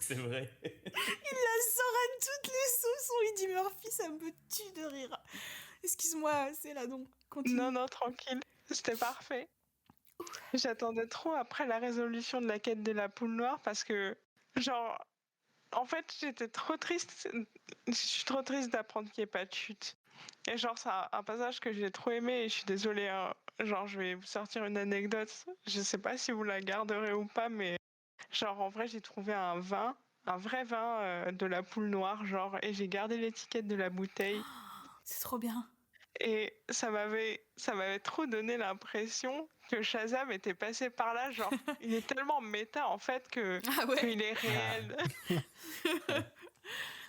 C'est vrai. Il la sort à toutes les sauces, son Eddie Murphy, ça me tue de rire. Excuse-moi, c'est là donc. Continue. Non, tranquille. C'était parfait. J'attendais trop après la résolution de la quête de la poule noire parce que, genre, en fait, j'étais trop triste. Je suis trop triste d'apprendre qu'il n'y ait pas de chute. Et genre, c'est un passage que j'ai trop aimé et je suis désolée. Hein. Genre, je vais vous sortir une anecdote. Je sais pas si vous la garderez ou pas, mais genre, en vrai, j'ai trouvé un vrai vin de la poule noire, genre, et j'ai gardé l'étiquette de la bouteille. C'est trop bien. Et ça m'avait trop donné l'impression que Shazam était passé par là, genre, il est tellement méta en fait qu'il est réel.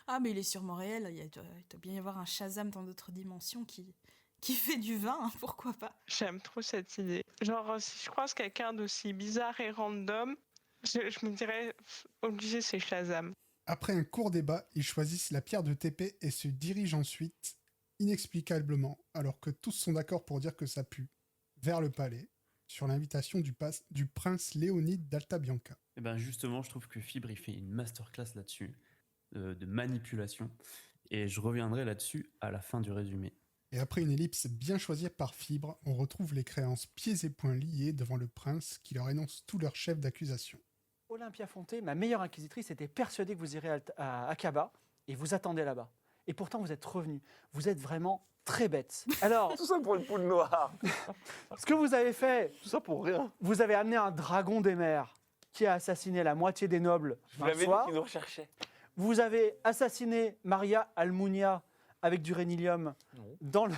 Ah, mais il est sûrement réel. Il doit bien y avoir un Shazam dans d'autres dimensions qui fait du vin, hein, pourquoi pas. J'aime trop cette idée. Genre, si je croise quelqu'un d'aussi bizarre et random, je me dirais, obligé, c'est Shazam. Après un court débat, ils choisissent la pierre de TP et se dirigent ensuite inexplicablement, alors que tous sont d'accord pour dire que ça pue, vers le palais, sur l'invitation du prince Léonide d'Alta Bianca. Et ben justement, je trouve que Fibre il fait une masterclass là-dessus, de manipulation. Et je reviendrai là-dessus à la fin du résumé. Et après une ellipse bien choisie par Fibre, on retrouve les créances pieds et poings liés devant le prince qui leur énonce tout leur chef d'accusation. Olympia Fonté, ma meilleure inquisitrice, était persuadée que vous irez à Akaba et vous attendez là-bas. Et pourtant, vous êtes revenu. Vous êtes vraiment très bête. Alors, Tout ça pour une poule noire. ce que vous avez fait, Tout ça pour rien. vous avez amené un dragon des mers qui a assassiné la moitié des nobles Je vous un l'avais dit soir. qu'ils nous recherchaient. Vous avez assassiné Maria Almunia avec du rhénilium dans le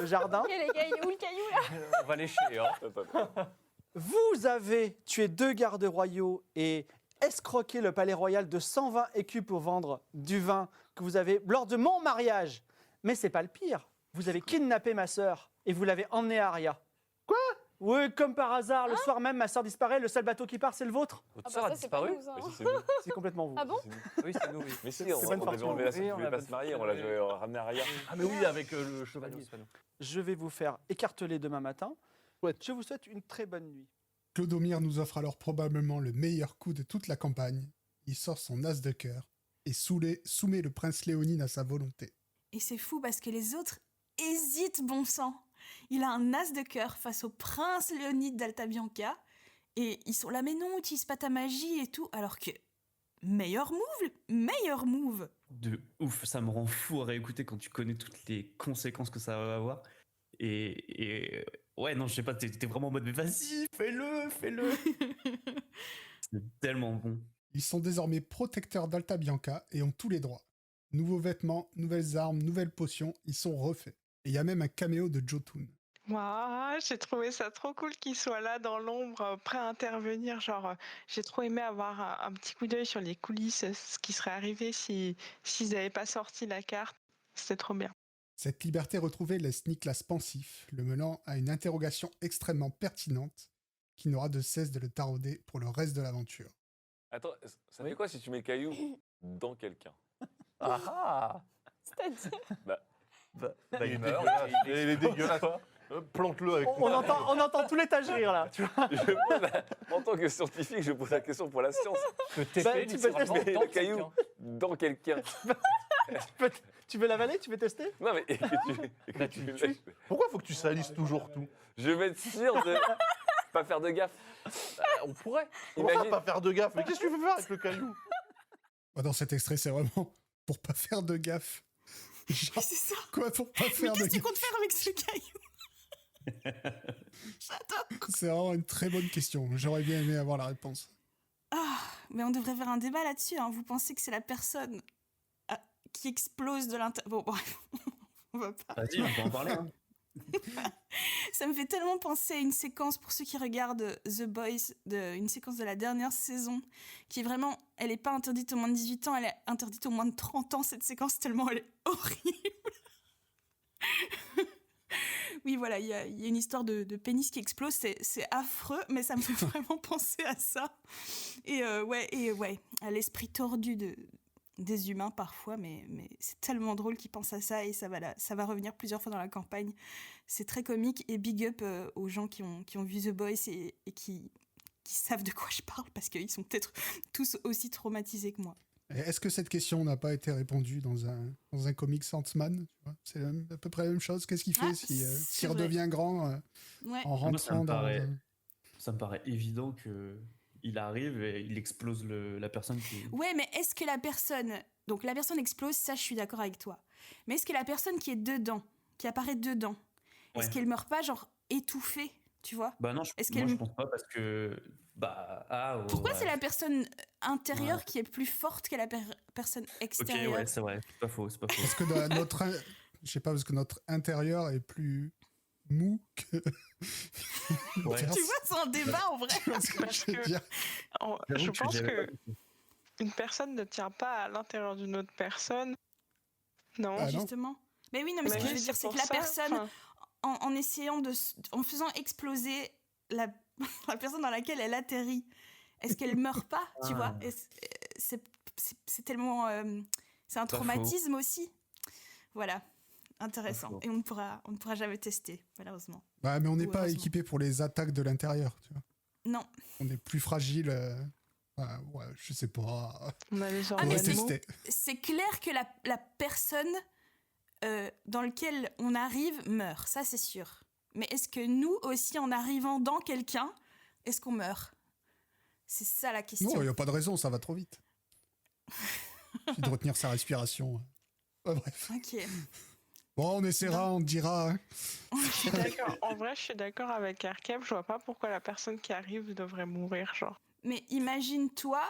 jardin. Ok, les gars, il est où le caillou là? On va lécher, hein. Attends. Vous avez tué 2 gardes royaux et escroqué le palais royal de 120 écus pour vendre du vin que vous avez lors de mon mariage. Mais c'est pas le pire. Vous avez kidnappé ma sœur et vous l'avez emmenée à Aria. Quoi? Oui, comme par hasard, le soir même, ma sœur disparaît, le seul bateau qui part, c'est le vôtre. Votre Ah sœur bah a ça, c'est pas disparu. nous, ça. Mais hein. si, c'est nous. C'est complètement vous. Ah bon? C'est nous. Oui, c'est nous, oui. Mais si, C'est on bonne devait fortune. enlever la sœur, Oui, on on voulait a pas bonne se marier, on fortune. l'a ramené à Ria. Ah mais oui, avec le chevalier. Je vais vous faire écarteler demain matin. Ouais. Je vous souhaite une très bonne nuit. Clodomir nous offre alors probablement le meilleur coup de toute la campagne. Il sort son as de cœur et soumet le prince Léonine à sa volonté. Et c'est fou parce que les autres hésitent, bon sang. Il a un as de cœur face au prince Léonide d'Alta Bianca. Et ils sont là, mais non, utilise pas ta magie et tout. Alors que, meilleur move. De ouf, ça me rend fou à réécouter quand tu connais toutes les conséquences que ça va avoir. Et ouais, non, je sais pas, t'es vraiment en mode, mais vas-y, fais-le. C'est tellement bon. Ils sont désormais protecteurs d'Alta Bianca et ont tous les droits. Nouveaux vêtements, nouvelles armes, nouvelles potions, ils sont refaits. Et il y a même un caméo de Jotun. Moi, j'ai trouvé ça trop cool qu'ils soient là dans l'ombre, prêts à intervenir. Genre, j'ai trop aimé avoir un petit coup d'œil sur les coulisses, ce qui serait arrivé s'ils n'avaient pas sorti la carte. C'était trop bien. Cette liberté retrouvée laisse Niklas pensif, le menant à une interrogation extrêmement pertinente qui n'aura de cesse de le tarauder pour le reste de l'aventure. Attends, ça Oui. fait quoi si tu mets le caillou dans quelqu'un? Ah ah. C'est-à-dire. Il meurt. Il est dégueulasse. Plante-le avec On entend tous les tâches rire là. Tu vois. En tant que scientifique, je pose la question pour la science. Que t'es Bah, fait tu peux littéralement tester dans le caillou. quelqu'un. Dans quelqu'un. Tu veux l'avaler? Tu veux tester? Non mais et que Bah, tu tu le le tues. lâches. Pourquoi faut que tu salisses toujours tout? Je vais être sûr de pas faire de gaffe. On pourrait. Comment ça, Imagine, pas faire de gaffe? Mais qu'est-ce que tu veux faire avec le caillou? Dans cet extrait, c'est vraiment pour pas faire de gaffe. Genre, Mais c'est ça. quoi pour pas Mais faire de qu'est-ce que tu gaffe? comptes faire avec ce caillou? J'adore. C'est vraiment une très bonne question. J'aurais bien aimé avoir la réponse. Ah, mais on devrait faire un débat là-dessus. Hein. Vous pensez que c'est la personne qui explose de l'intérieur? Bon, bref, on va pas. Vas-y, on peut en parler. Hein. Ça me fait tellement penser à une séquence, pour ceux qui regardent The Boys, une séquence de la dernière saison, qui est vraiment, elle n'est pas interdite aux moins de 18 ans, elle est interdite aux moins de 30 ans, cette séquence, tellement elle est horrible. Oui, voilà, il y a une histoire de pénis qui explose, c'est affreux, mais ça me fait vraiment penser à ça. Et ouais, à l'esprit tordu des humains parfois, mais c'est tellement drôle qu'ils pensent à ça et ça va revenir plusieurs fois dans la campagne. C'est très comique et big up aux gens qui ont vu The Boys et qui savent de quoi je parle parce qu'ils sont peut-être tous aussi traumatisés que moi. Et est-ce que cette question n'a pas été répondue dans un comic Sandman? C'est à peu près la même chose. Qu'est-ce qu'il fait s'il c'est redevient grand Ouais. en rentrant dans... Ça me paraît évident que il arrive et il explose la personne qui... Ouais, mais est-ce que la personne... Donc la personne explose, ça je suis d'accord avec toi. Mais est-ce que la personne qui est dedans, qui apparaît dedans, est-ce Ouais. qu'elle meurt pas genre étouffée, tu vois? Bah non, Est-ce moi qu'elle- je pense pas parce que... Pourquoi ouais. c'est la personne intérieure Ouais. qui est plus forte que la personne Ok, extérieure? ouais, c'est vrai. C'est pas faux. Parce que je sais pas, parce que notre intérieur est plus mou que... Ouais. Tu vois, c'est un débat en vrai. Tu vois ce que je veux dire? Je J'avoue pense j'avais que une personne ne tient pas à l'intérieur d'une autre personne. Non. Ah non. Justement. Mais oui, non, mais ce Mais que je oui, veux dire, c'est pour que la ça, personne, enfin, en essayant en faisant exploser la personne dans laquelle elle atterrit, est-ce qu'elle meurt pas, tu vois? C'est tellement... c'est un Pas traumatisme aussi. Voilà, intéressant. D'accord. Et on ne pourra jamais tester, malheureusement. Ouais, mais on n'est Ou pas heureusement. équipé pour les attaques de l'intérieur, tu vois. Non. On est plus fragile. Ouais, je sais pas. On a les Ah, On mais va organes. tester. C'est clair que la personne dans laquelle on arrive meurt, ça c'est sûr. Mais est-ce que nous aussi, en arrivant dans quelqu'un, est-ce qu'on meurt? C'est ça la question. Non, il n'y a pas de raison, ça va trop vite. Puis de retenir sa respiration. Ouais, bref. Ok. Bon, on essaiera, on te dira. Hein. Je suis d'accord. En vrai, je suis d'accord avec Arkeb. Je vois pas pourquoi la personne qui arrive devrait mourir, genre. Mais imagine-toi,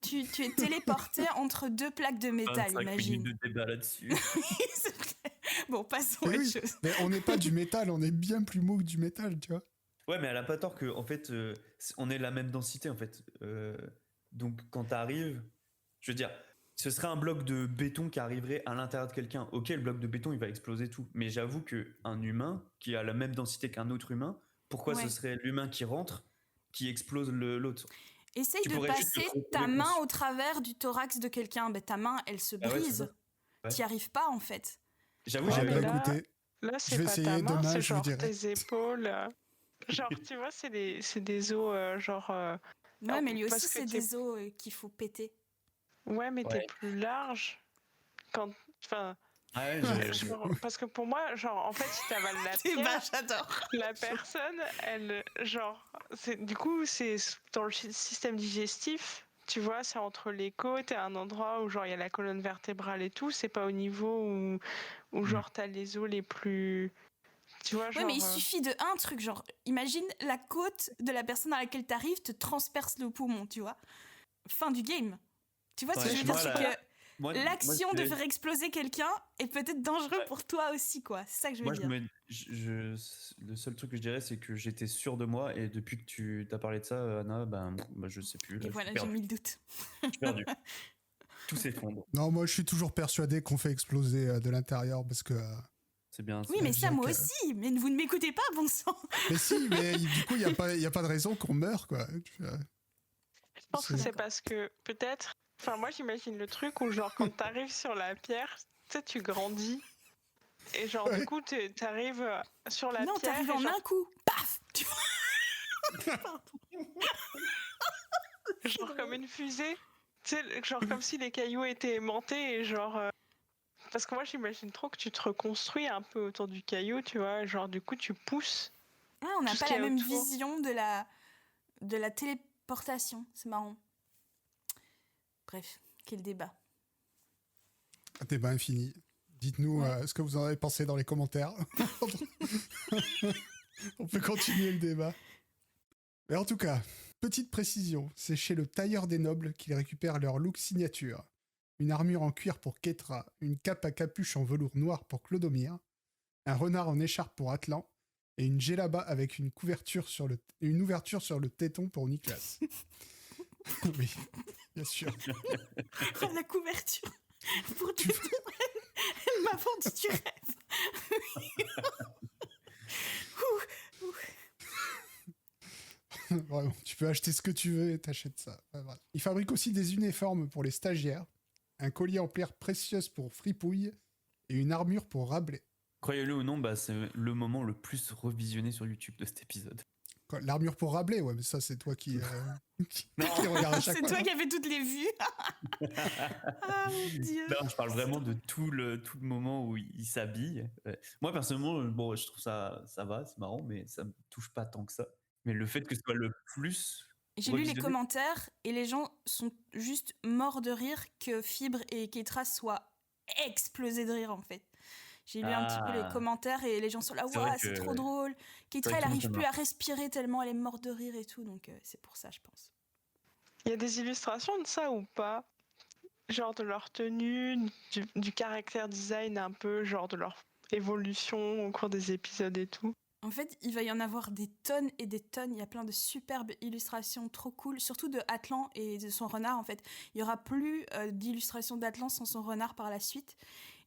tu es téléporté entre deux plaques de métal, 25 imagine. minutes de débat là-dessus. C'est clair. Bon, passons à Mais autre oui, chose. mais on n'est pas du métal, on est bien plus mou que du métal, tu vois. Ouais, mais elle a pas tort que, en fait, on est la même densité, en fait. Donc, quand t'arrives, je veux dire, ce serait un bloc de béton qui arriverait à l'intérieur de quelqu'un. Ok, le bloc de béton, il va exploser tout. Mais j'avoue qu'un humain qui a la même densité qu'un autre humain, pourquoi Ouais. ce serait l'humain qui rentre qui explose l'autre? Essaye Tu de pourrais juste te passer retrouver ta main conscient. au travers du thorax de quelqu'un. Ben, ta main, elle se Ah ouais, c'est brise. ça. Ouais. T'y arrives pas, en fait. J'avoue, Ouais, j'avais mais bah, là- écoutez, Là, c'est vais pas essayer ta main, demain, c'est je vous genre dirai. tes épaules. Genre, tu vois, c'est des os, genre. Ouais, Alors, mais lui parce aussi, que c'est t'es- des os qu'il faut péter. Ouais, mais t'es Ouais. plus large. Quand. Enfin. Ah ouais, Parce que pour moi, genre, en fait, si t'avales la Eh ben, pierre, j'adore. la personne, elle. Genre. Du coup, c'est dans le système digestif. Tu vois, c'est entre les côtes et un endroit où, genre, il y a la colonne vertébrale et tout. C'est pas au niveau où genre, t'as les os les plus. Tu vois, Ouais, genre. mais il suffit de un truc, genre, imagine la côte de la personne à laquelle t'arrives te transperce le poumon, tu vois. Fin du game. Tu vois ce que Ouais, je veux dire, moi, c'est la- que moi, l'action je de dirais- faire exploser quelqu'un est peut-être dangereux pour toi aussi, quoi. C'est ça que je veux Moi, dire. le seul truc que je dirais, c'est que j'étais sûr de moi, et depuis que tu t'as parlé de ça, Anna, je sais plus. Là, Et je voilà, suis j'ai perdu. mis le doute. Je suis perdu. Tout s'effondre. non, moi je suis toujours persuadé qu'on fait exploser de l'intérieur parce que. C'est bien. Oui, mais ça, bien moi que- aussi. Mais vous ne m'écoutez pas, bon sang. Mais si, mais du coup, il n'y a pas de raison qu'on meure, quoi. Je pense que C'est- c'est parce que peut-être. Enfin, moi, j'imagine le truc où, genre, quand t'arrives sur la pierre, tu sais, tu grandis. Et, genre, Ouais. du coup, t'arrives sur la Non, pierre. t'arrives et en genre, un coup. Paf. Tu vois. genre comme une fusée. Tu sais, genre comme si les cailloux étaient aimantés et, genre. Parce que moi, j'imagine trop que tu te reconstruis un peu autour du caillou, tu vois. Genre, du coup, tu pousses. Ouais, on n'a Tout ce pas qu'il la y a même autour. vision de la téléportation. C'est marrant. Bref, quel débat. Débat infini. Dites-nous Ouais. ce que vous en avez pensé dans les commentaires. On peut continuer le débat. Mais en tout cas, petite précision, c'est chez le tailleur des nobles qu'ils récupèrent leur look signature. Une armure en cuir pour Ketra, une cape à capuche en velours noir pour Clodomir, un renard en écharpe pour Atlan, et une djellaba avec une ouverture sur le téton pour Nicolas. Oui, bien sûr. Oh, la couverture. Pour du Elle m'a vendu du rêve. Ouh, ouh. Vraiment, tu peux acheter ce que tu veux et t'achètes ça. Ouais, voilà. Il fabrique aussi des uniformes pour les stagiaires, un collier en pierre précieuse pour Fripouille et une armure pour Rabelais. Croyez-le ou non, c'est le moment le plus revisionné sur YouTube de cet épisode. Quoi, l'armure pour Rabelais, ouais, mais ça c'est toi qui Non. regarde à chaque C'est fois. toi qui avais toutes les vues. Ah mon dieu. Non, je parle vraiment de tout le moment où il s'habille. Moi, personnellement, bon, je trouve ça va, c'est marrant, mais ça me touche pas tant que ça. Mais le fait que ce soit le plus. J'ai lu les revisionné- commentaires et les gens sont juste morts de rire que Fibre et Ketra soient explosés de rire en fait. J'ai lu un petit peu les Ah. commentaires et les gens sont là, C'est vrai waouh, c'est que- trop drôle. Ketra, vrai elle que tout le monde arrive se plus marre. à respirer tellement elle est morte de rire et tout, donc c'est pour ça, je pense. Il y a des illustrations de ça ou pas? Genre de leur tenue, du caractère design un peu, genre de leur évolution au cours des épisodes et tout. En fait, il va y en avoir des tonnes et des tonnes. Il y a plein de superbes illustrations trop cool, surtout de Atlan et de son renard. En fait, il y aura plus d'illustrations d'Atlan sans son renard par la suite.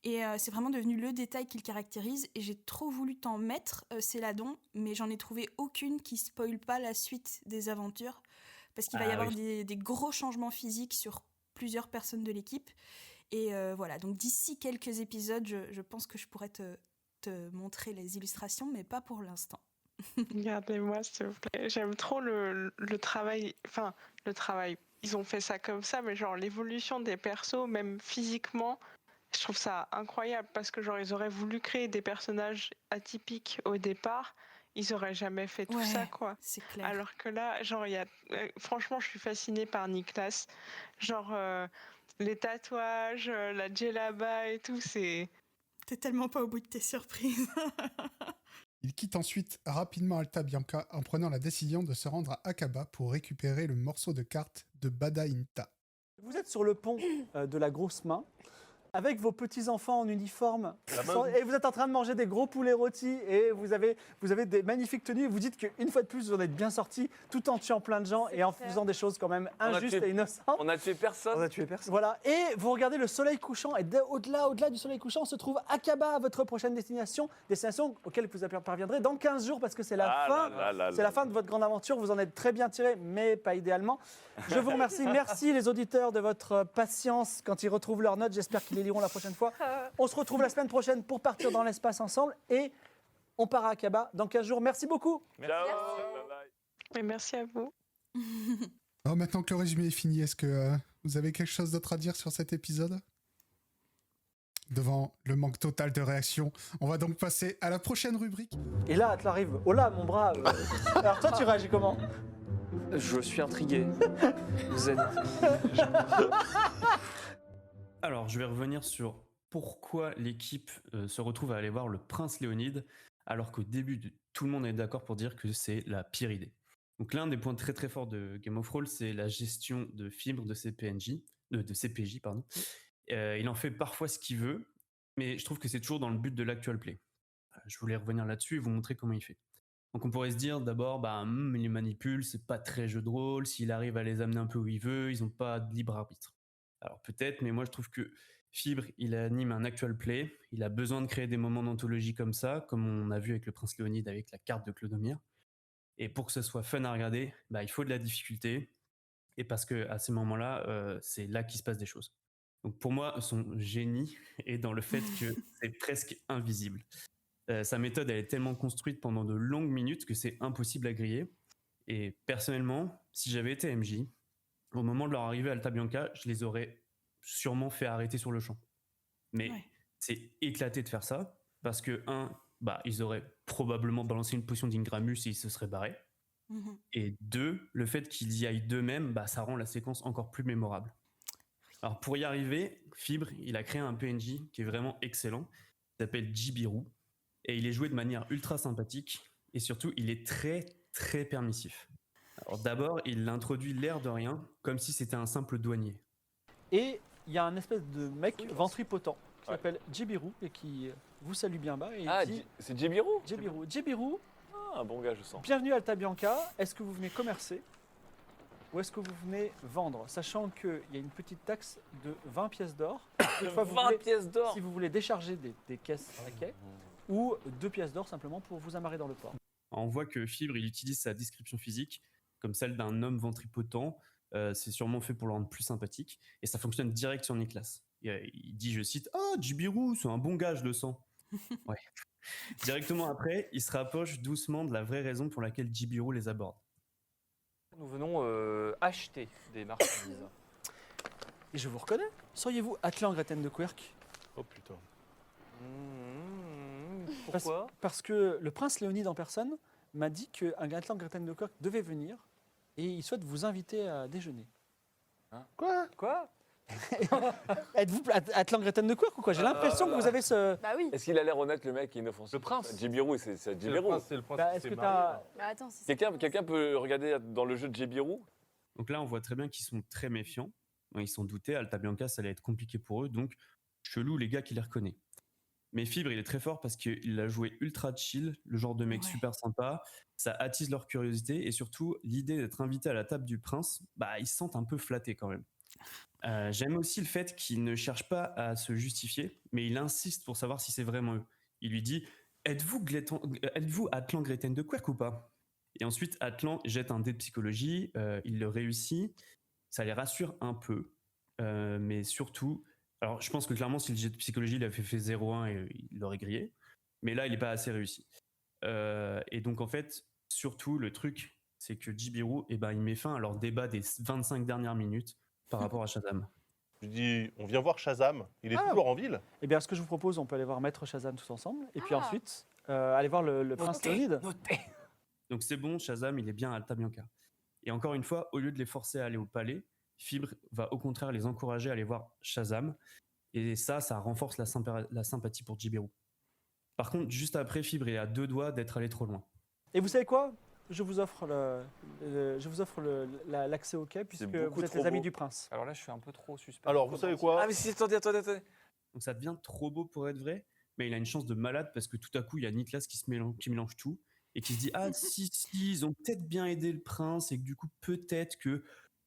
Et c'est vraiment devenu le détail qui le caractérise. Et j'ai trop voulu t'en mettre, Céladon, mais j'en ai trouvé aucune qui spoile pas la suite des aventures. Parce qu'il va y Ah avoir oui. des gros changements physiques sur plusieurs personnes de l'équipe. Et voilà, donc d'ici quelques épisodes, je pense que je pourrais te montrer les illustrations, mais pas pour l'instant. Regardez-moi, s'il vous plaît. J'aime trop le travail. Enfin, le travail. Ils ont fait ça comme ça, mais genre l'évolution des persos, même physiquement, je trouve ça incroyable parce que genre ils auraient voulu créer des personnages atypiques au départ, ils auraient jamais fait tout ça, quoi. C'est clair. Alors que là, genre, franchement, je suis fascinée par Nicolas. Genre, les tatouages, la djellaba et tout, c'est. T'es tellement pas au bout de tes surprises. Il quitte ensuite rapidement Alta Bianca en prenant la décision de se rendre à Akaba pour récupérer le morceau de carte de Bada Inta. Vous êtes sur le pont de la grosse main, avec vos petits-enfants en uniforme, et vous êtes en train de manger des gros poulets rôtis, et vous avez des magnifiques tenues, et vous dites qu'une fois de plus, vous en êtes bien sortis, tout en tuant plein de gens, et en faisant des choses quand même injustes et innocentes. On a tué personne. On a tué personne. Voilà, et vous regardez le soleil couchant, et au-delà du soleil couchant se trouve Akaba, votre prochaine destination auquel vous parviendrez dans 15 jours, parce que c'est la fin de votre grande aventure, vous en êtes très bien tiré, mais pas idéalement. Je vous remercie, merci les auditeurs de votre patience quand ils retrouvent leurs notes, j'espère qu'ils les liront la prochaine fois. On se retrouve la semaine prochaine pour partir dans l'espace ensemble, et on part à Akaba dans 15 jours, merci beaucoup. Ciao. Et merci à vous. Alors maintenant que le résumé est fini, est-ce que vous avez quelque chose d'autre à dire sur cet épisode ? Devant le manque total de réaction, on va donc passer à la prochaine rubrique. Et là, tu arrives, oh là, mon bras. Alors toi, tu réagis comment ? Je suis intrigué. Vous êtes... Alors, je vais revenir sur pourquoi l'équipe se retrouve à aller voir le prince Léonide, alors qu'au début, tout le monde est d'accord pour dire que c'est la pire idée. Donc l'un des points très très forts de Game of Thrones, c'est la gestion de fibres de ses CPJ. Il en fait parfois ce qu'il veut, mais je trouve que c'est toujours dans le but de l'actual play. Je voulais revenir là-dessus et vous montrer comment il fait. Donc on pourrait se dire d'abord, il les manipule, c'est pas très jeu de rôle, s'il arrive à les amener un peu où il veut, ils n'ont pas de libre arbitre. Alors peut-être, mais moi je trouve que Fibre, il anime un actual play, il a besoin de créer des moments d'anthologie comme ça, comme on a vu avec le prince Léonide avec la carte de Clodomir. Et pour que ce soit fun à regarder, il faut de la difficulté, et parce que à ces moments-là, c'est là qu'il se passe des choses. Donc pour moi, son génie est dans le fait que c'est presque invisible. Sa méthode, elle est tellement construite pendant de longues minutes que c'est impossible à griller. Et personnellement, si j'avais été MJ, au moment de leur arrivée à Alta Bianca, je les aurais sûrement fait arrêter sur le champ. Mais c'est éclaté de faire ça, parce que ils auraient probablement balancé une potion d'Ingramus et ils se seraient barrés. Et 2, le fait qu'ils y aillent d'eux-mêmes, ça rend la séquence encore plus mémorable. Alors pour y arriver, Fibre, il a créé un PNJ qui est vraiment excellent, il s'appelle Jibiru, et il est joué de manière ultra sympathique, et surtout il est très très permissif. Alors d'abord, il introduit l'air de rien, comme si c'était un simple douanier. Et il y a un espèce de mec ventripotent qui s'appelle Jibiru et qui vous salue bien bas. Et c'est Jibiru. Jibiru. Un bon gars, je sens. Bienvenue à Alta Bianca. Est-ce que vous venez commercer ou est-ce que vous venez vendre, sachant qu'il y a une petite taxe de 20 pièces d'or. 20 pièces d'or. Si vous voulez décharger des caisses à quai, ou 2 pièces d'or simplement pour vous amarrer dans le port. On voit que Fibre, il utilise sa description physique comme celle d'un homme ventripotent. C'est sûrement fait pour le rendre plus sympathique. Et ça fonctionne direct sur Nicolas. Il dit, je cite, « Ah, Jibiru, c'est un bon gars, je le sens. » Ouais. Directement après, il se rapproche doucement de la vraie raison pour laquelle Jibiru les aborde. Nous venons acheter des marchandises. Et je vous reconnais. Seriez-vous Atlan Greten de Quirk? Oh putain. Pourquoi? Parce que le prince Léonide en personne m'a dit qu'un Atlan Greten de Quirk devait venir et il souhaite vous inviter à déjeuner. Hein? Quoi Êtes-vous Atlan Greten de Quirk ou quoi? J'ai l'impression que vous avez ce... Bah oui. Est-ce qu'il a l'air honnête, le mec, inoffensif? Le prince. Jibiru, c'est Jibiru. C'est le prince. Est-ce que t'as... Bah attends, c'est Quelqu'un peut regarder dans le jeu de Jibiru? Donc là, on voit très bien qu'ils sont très méfiants. Ils s'en doutaient, Alta Bianca, ça allait être compliqué pour eux, donc chelou les gars qui les reconnaît. Mais Fibre, il est très fort parce qu'il a joué ultra chill, le genre de mec super sympa, ça attise leur curiosité, et surtout, l'idée d'être invité à la table du prince, ils se sentent un peu flattés quand même. J'aime aussi le fait qu'il ne cherche pas à se justifier, mais il insiste pour savoir si c'est vraiment eux. Il lui dit « Êtes-vous Atlan Greten de Quirk ou pas ?» Et ensuite, Atlan jette un dé de psychologie, il le réussit, ça les rassure un peu. mais surtout, alors je pense que clairement, si le jet de psychologie il avait fait 0,1, il l'aurait grillé. Mais là, il n'est pas assez réussi. Et donc, en fait, surtout, le truc, c'est que Jibiru, il met fin à leur débat des 25 dernières minutes par rapport à Shazam. Je dis, on vient voir Shazam. Il est Ah. toujours en ville. Eh bien, ce que je vous propose, on peut aller voir Maître Shazam tous ensemble. Et puis Ah. ensuite, aller voir le prince Léonide. Donc, c'est bon, Shazam, il est bien à Alta Bianca. Et encore une fois, au lieu de les forcer à aller au palais, Fibre va au contraire les encourager à aller voir Shazam. Et ça renforce la sympathie pour Jibiru. Par contre, juste après, Fibre est à 2 doigts d'être allé trop loin. Et vous savez quoi? Je vous offre l'accès au quai puisque beaucoup vous êtes trop les amis beau. du prince. Alors là, je suis un peu trop suspect. Alors, vous savez quoi? Ah, mais si, attendez. Donc ça devient trop beau pour être vrai, mais il a une chance de malade parce que tout à coup, il y a Niklas qui mélange tout et qui se dit ah si, ils ont peut-être bien aidé le prince et que du coup, peut-être que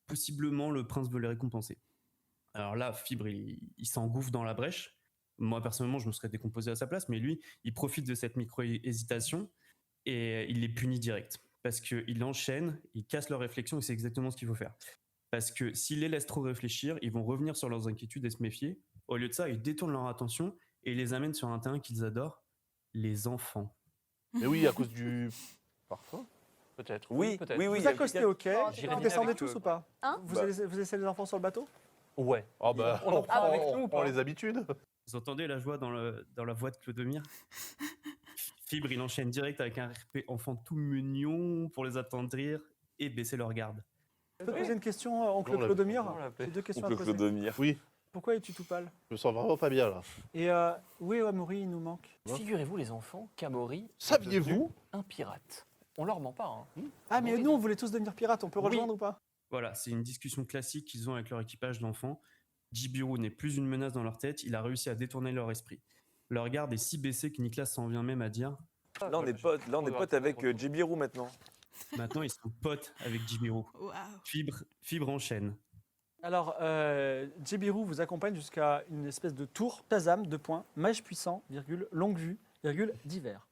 possiblement le prince veut les récompenser. Alors là, Fibre, il s'engouffre dans la brèche. Moi, personnellement, je me serais décomposé à sa place, mais lui, il profite de cette micro-hésitation et il les punit direct. Parce qu'il enchaîne, il casse leur réflexion et c'est exactement ce qu'il faut faire. Parce que s'il les laisse trop réfléchir, ils vont revenir sur leurs inquiétudes et se méfier. Au lieu de ça, il détourne leur attention et les amène sur un terrain qu'ils adorent, les enfants. Mais oui, à cause du parfum. Peut-être. Oui, peut-être. oui, Vous accostez au quai, Oh, vous j'irai descendez avec tous eux. ou pas? Hein Vous Bah. laissez les enfants sur le bateau? Ouais. Ah bah, On en prend avec nous ou on prend pas les habitudes. Vous entendez la joie dans la voix de Clodomir? Fibre, il enchaîne direct avec un RP enfant tout mignon pour les attendrir et baisser leur garde. Je peux te poser une question, oncle Non, on l'a- Clodomir? on l'a appelé. J'ai 2 questions à Oncle te poser. Clodomir. Oui, Pourquoi es-tu tout pâle? je me sens vraiment pas bien là. Et où est Amaury? Il nous manque. Figurez-vous, les enfants, qu'Amaury est Saviez-vous devenu un pirate. On leur ment pas. Hein. Ah, mais Oui. nous, on voulait tous devenir pirates. On peut Oui. rejoindre ou pas? Voilà, c'est une discussion classique qu'ils ont avec leur équipage d'enfants. Jibiru n'est plus une menace dans leur tête, il a réussi à détourner leur esprit. Leur garde est si baissée que Niklas s'en vient même à dire Là, on est potes avec Jibiru maintenant. maintenant ils sont potes avec Jibiru. Waouh. Fibre enchaîne. Alors, Jibiru vous accompagne jusqu'à une espèce de tour. Shazam, 2 points. Mage puissant, virgule, longue vue, virgule, divers.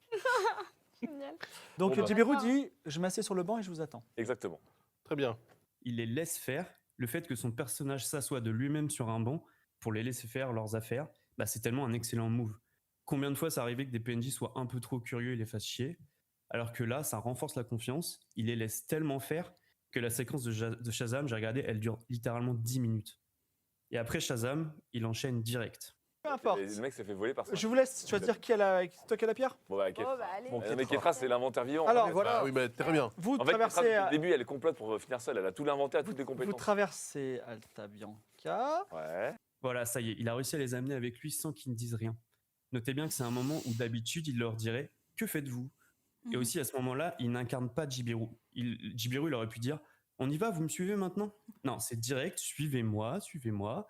Génial. Donc, Bon, bah. Jibiru dit, je m'assieds sur le banc et je vous attends. Exactement. Très bien. Il les laisse faire. Le fait que son personnage s'assoie de lui-même sur un banc pour les laisser faire leurs affaires, c'est tellement un excellent move. Combien de fois ça arrivait que des PNJ soient un peu trop curieux et les fassent chier, alors que là, ça renforce la confiance, il les laisse tellement faire que la séquence de Shazam, j'ai regardé, elle dure littéralement 10 minutes. Et après Shazam, il enchaîne direct. Peu importe. Et le mec s'est fait voler par ça. Je vous laisse choisir qui a toi qui a la pierre. Bon, bah, Oh, Ketra. bah allez. Bon, Mais Ketra, c'est l'inventaire vivant. Alors, En fait, voilà. Ah oui, mais très bien. Vous En fait, Ketra, traversez, depuis le début, elle complote pour finir seule. Elle a tout l'inventaire, toutes les vous compétences. traversez Alta Bianca. Ouais. Voilà, ça y est, il a réussi à les amener avec lui sans qu'ils ne disent rien. Notez bien que c'est un moment où d'habitude, il leur dirait « Que faites-vous ?» Et aussi, à ce moment-là, il n'incarne pas Jibiru. Jibiru, il aurait pu dire « On y va, vous me suivez maintenant ?» Non, c'est direct « Suivez-moi, suivez-moi ».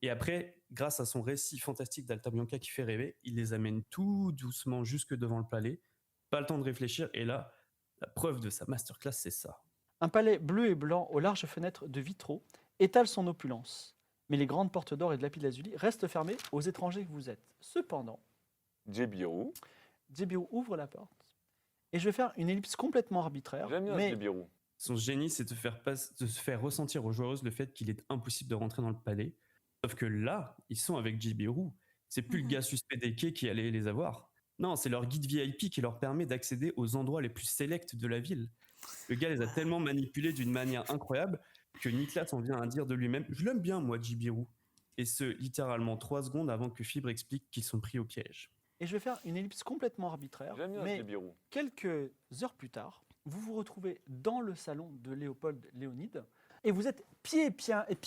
Et après, grâce à son récit fantastique d'Alta Bianca qui fait rêver, il les amène tout doucement jusque devant le palais. Pas le temps de réfléchir. Et là, la preuve de sa masterclass, c'est ça. Un palais bleu et blanc aux larges fenêtres de vitraux étale son opulence. Mais les grandes portes d'or et de lapis-lazuli restent fermées aux étrangers que vous êtes. Cependant, Jibiru. Jibiru ouvre la porte. Et je vais faire une ellipse complètement arbitraire. J'aime bien mais Jibiru. Son génie, c'est de se faire ressentir aux joueuses le fait qu'il est impossible de rentrer dans le palais. Sauf que là, ils sont avec Jibiru. C'est plus le gars suspect des quais qui allait les avoir. Non, c'est leur guide VIP qui leur permet d'accéder aux endroits les plus sélects de la ville. Le gars les a tellement manipulés d'une manière incroyable que Niklas en vient à dire de lui-même « Je l'aime bien, moi, Jibiru ». Et ce, littéralement 3 secondes avant que Fibre explique qu'ils sont pris au piège. Et je vais faire une ellipse complètement arbitraire. J'aime bien Mais Jibiru. quelques heures plus tard, vous vous retrouvez dans le salon de Léopold Léonide. Et vous êtes pieds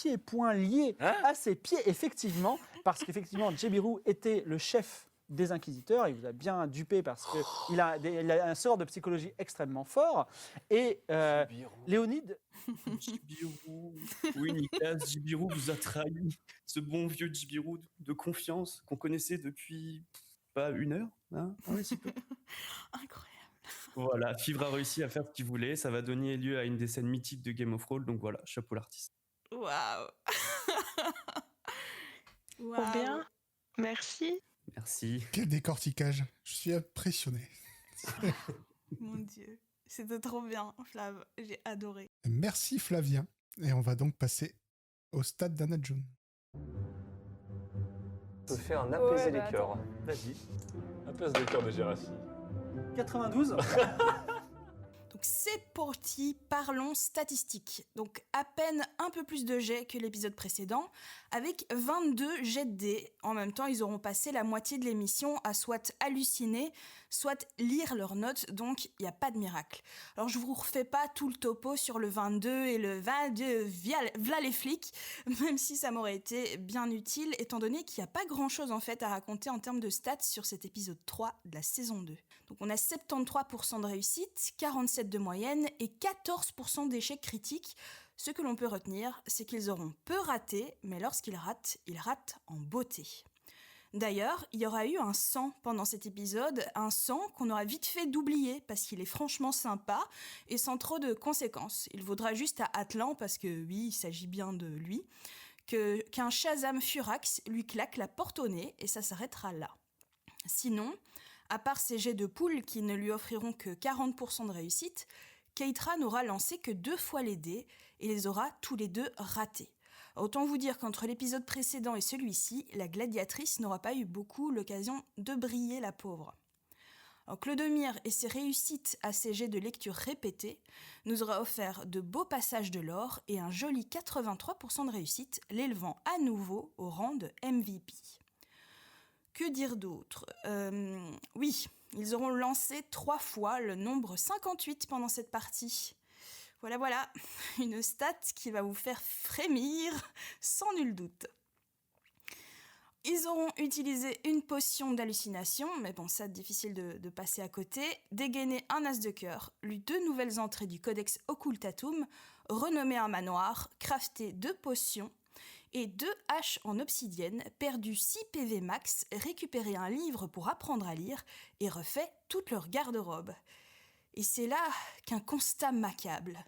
et poings liés à ses pieds, effectivement, parce qu'effectivement, Jibiru était le chef des inquisiteurs. Il vous a bien dupé parce qu'il a, il a un sort de psychologie extrêmement fort. Et Léonide, Jibiru. Oui, Niklas, Jibiru vous a trahi. Ce bon vieux Jibiru de confiance qu'on connaissait depuis pas 1 heure. Hein ouais, c'est peu. Incroyable. Voilà, Fibre a réussi à faire ce qu'il voulait. Ça va donner lieu à une des scènes mythiques de Game of Thrones. Donc voilà, chapeau l'artiste. Waouh. Trop bien. Merci. Merci. Quel décortiquage. Je suis impressionné. Mon Dieu. C'était trop bien, Flav. J'ai adoré. Merci Flavien. Et on va donc passer au stade d'Anna June. peut faire un apaiser Ouais, les bah, cœurs. Vas-y. Apaise des cœurs de Gérassi. 92. Donc c'est parti, parlons statistiques. Donc à peine un peu plus de jets que l'épisode précédent, avec 22 jets de dés. En même temps, ils auront passé la moitié de l'émission à soit halluciner, soit lire leurs notes, donc il n'y a pas de miracle. Alors je vous refais pas tout le topo sur le 22 et le 22, v'là les flics, même si ça m'aurait été bien utile, étant donné qu'il n'y a pas grand-chose en fait à raconter en termes de stats sur cet épisode 3 de la saison 2. Donc on a 73% de réussite, 47% de moyenne et 14% d'échecs critiques. Ce que l'on peut retenir, c'est qu'ils auront peu raté, mais lorsqu'ils ratent, ils ratent en beauté. D'ailleurs, il y aura eu un 100 pendant cet épisode, un 100 qu'on aura vite fait d'oublier parce qu'il est franchement sympa et sans trop de conséquences. Il vaudra juste à Atlan, parce que oui, il s'agit bien de lui, qu'un Shazam Furax lui claque la porte au nez et ça s'arrêtera là. Sinon, à part ces jets de poule qui ne lui offriront que 40% de réussite, Keitra n'aura lancé que 2 fois les dés et les aura tous les 2 ratés. Autant vous dire qu'entre l'épisode précédent et celui-ci, la gladiatrice n'aura pas eu beaucoup l'occasion de briller, la pauvre. Alors, Clodomir et ses réussites à ces jets de lecture répétés nous aura offert de beaux passages de l'or et un joli 83% de réussite, l'élevant à nouveau au rang de MVP. Que dire d'autre ? Oui, ils auront lancé 3 fois le nombre 58 pendant cette partie. Voilà, une stat qui va vous faire frémir, sans nul doute. Ils auront utilisé une potion d'hallucination, mais bon, ça, difficile de passer à côté, dégainé un as de cœur, lu 2 nouvelles entrées du Codex Occultatum, renommé un manoir, crafté 2 potions, et 2 haches en obsidienne, perdu 6 PV max, récupéré un livre pour apprendre à lire, et refait toute leur garde-robe. Et c'est là qu'un constat m'accable.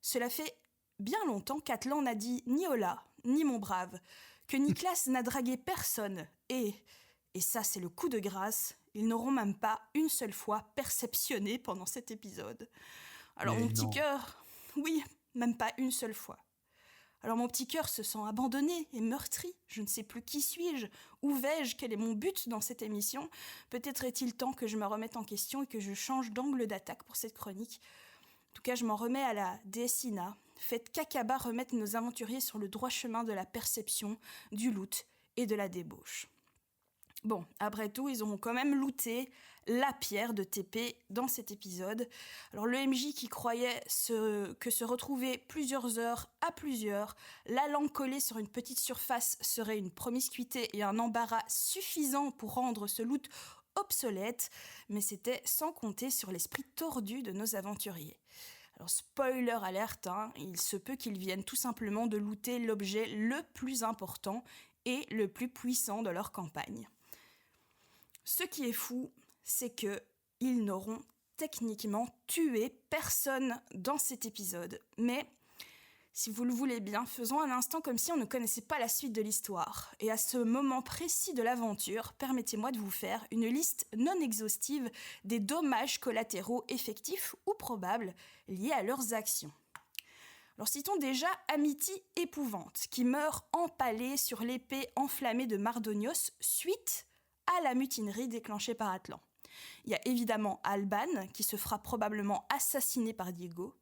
Cela fait bien longtemps qu'Atlan n'a dit ni hola, ni mon brave, que Niklas n'a dragué personne, et ça c'est le coup de grâce, ils n'auront même pas une seule fois perceptionné pendant cet épisode. Alors Mais mon petit non. cœur, oui, même pas une seule fois. Alors mon petit cœur se sent abandonné et meurtri, je ne sais plus qui suis-je, où vais-je, quel est mon but dans cette émission. Peut-être est-il temps que je me remette en question et que je change d'angle d'attaque pour cette chronique. En tout cas, je m'en remets à la déesse Ina. Faites qu'Akaba remette nos aventuriers sur le droit chemin de la perception, du loot et de la débauche. Bon, après tout, ils auront quand même looté la pierre de TP dans cet épisode. Alors le MJ qui croyait que se retrouver plusieurs heures à plusieurs, la langue collée sur une petite surface serait une promiscuité et un embarras suffisant pour rendre ce loot obsolète, mais c'était sans compter sur l'esprit tordu de nos aventuriers. Alors spoiler alerte, il se peut qu'ils viennent tout simplement de looter l'objet le plus important et le plus puissant de leur campagne. Ce qui est fou, c'est que ils n'auront techniquement tué personne dans cet épisode. Mais, si vous le voulez bien, faisons un instant comme si on ne connaissait pas la suite de l'histoire. Et à ce moment précis de l'aventure, permettez-moi de vous faire une liste non exhaustive des dommages collatéraux effectifs ou probables liés à leurs actions. Alors citons déjà Amity Épouvante, qui meurt empalée sur l'épée enflammée de Mardonios suite à la mutinerie déclenchée par Atlan. Il y a évidemment Alban, qui se fera probablement assassiner par Diego.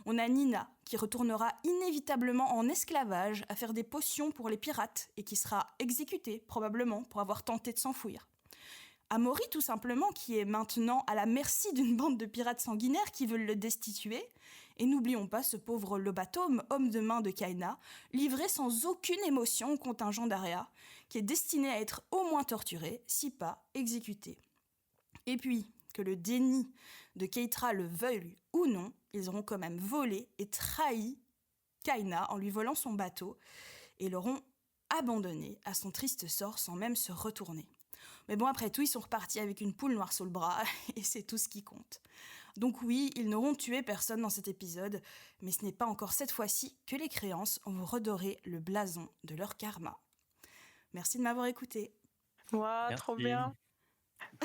On a Nina, qui retournera inévitablement en esclavage à faire des potions pour les pirates et qui sera exécutée probablement pour avoir tenté de s'enfuir. Amaury, tout simplement, qui est maintenant à la merci d'une bande de pirates sanguinaires qui veulent le destituer. Et n'oublions pas ce pauvre Lobatome, homme de main de Kaina, livré sans aucune émotion au contingent d'Aria, qui est destiné à être au moins torturé, si pas exécuté. Et puis, que le déni de Keitra le veuille ou non, ils auront quand même volé et trahi Kaina en lui volant son bateau et l'auront abandonné à son triste sort sans même se retourner. Mais bon, après tout, ils sont repartis avec une poule noire sous le bras et c'est tout ce qui compte. Donc oui, ils n'auront tué personne dans cet épisode, mais ce n'est pas encore cette fois-ci que les créances vont redorer le blason de leur karma. Merci de m'avoir écouté. Waouh, trop bien.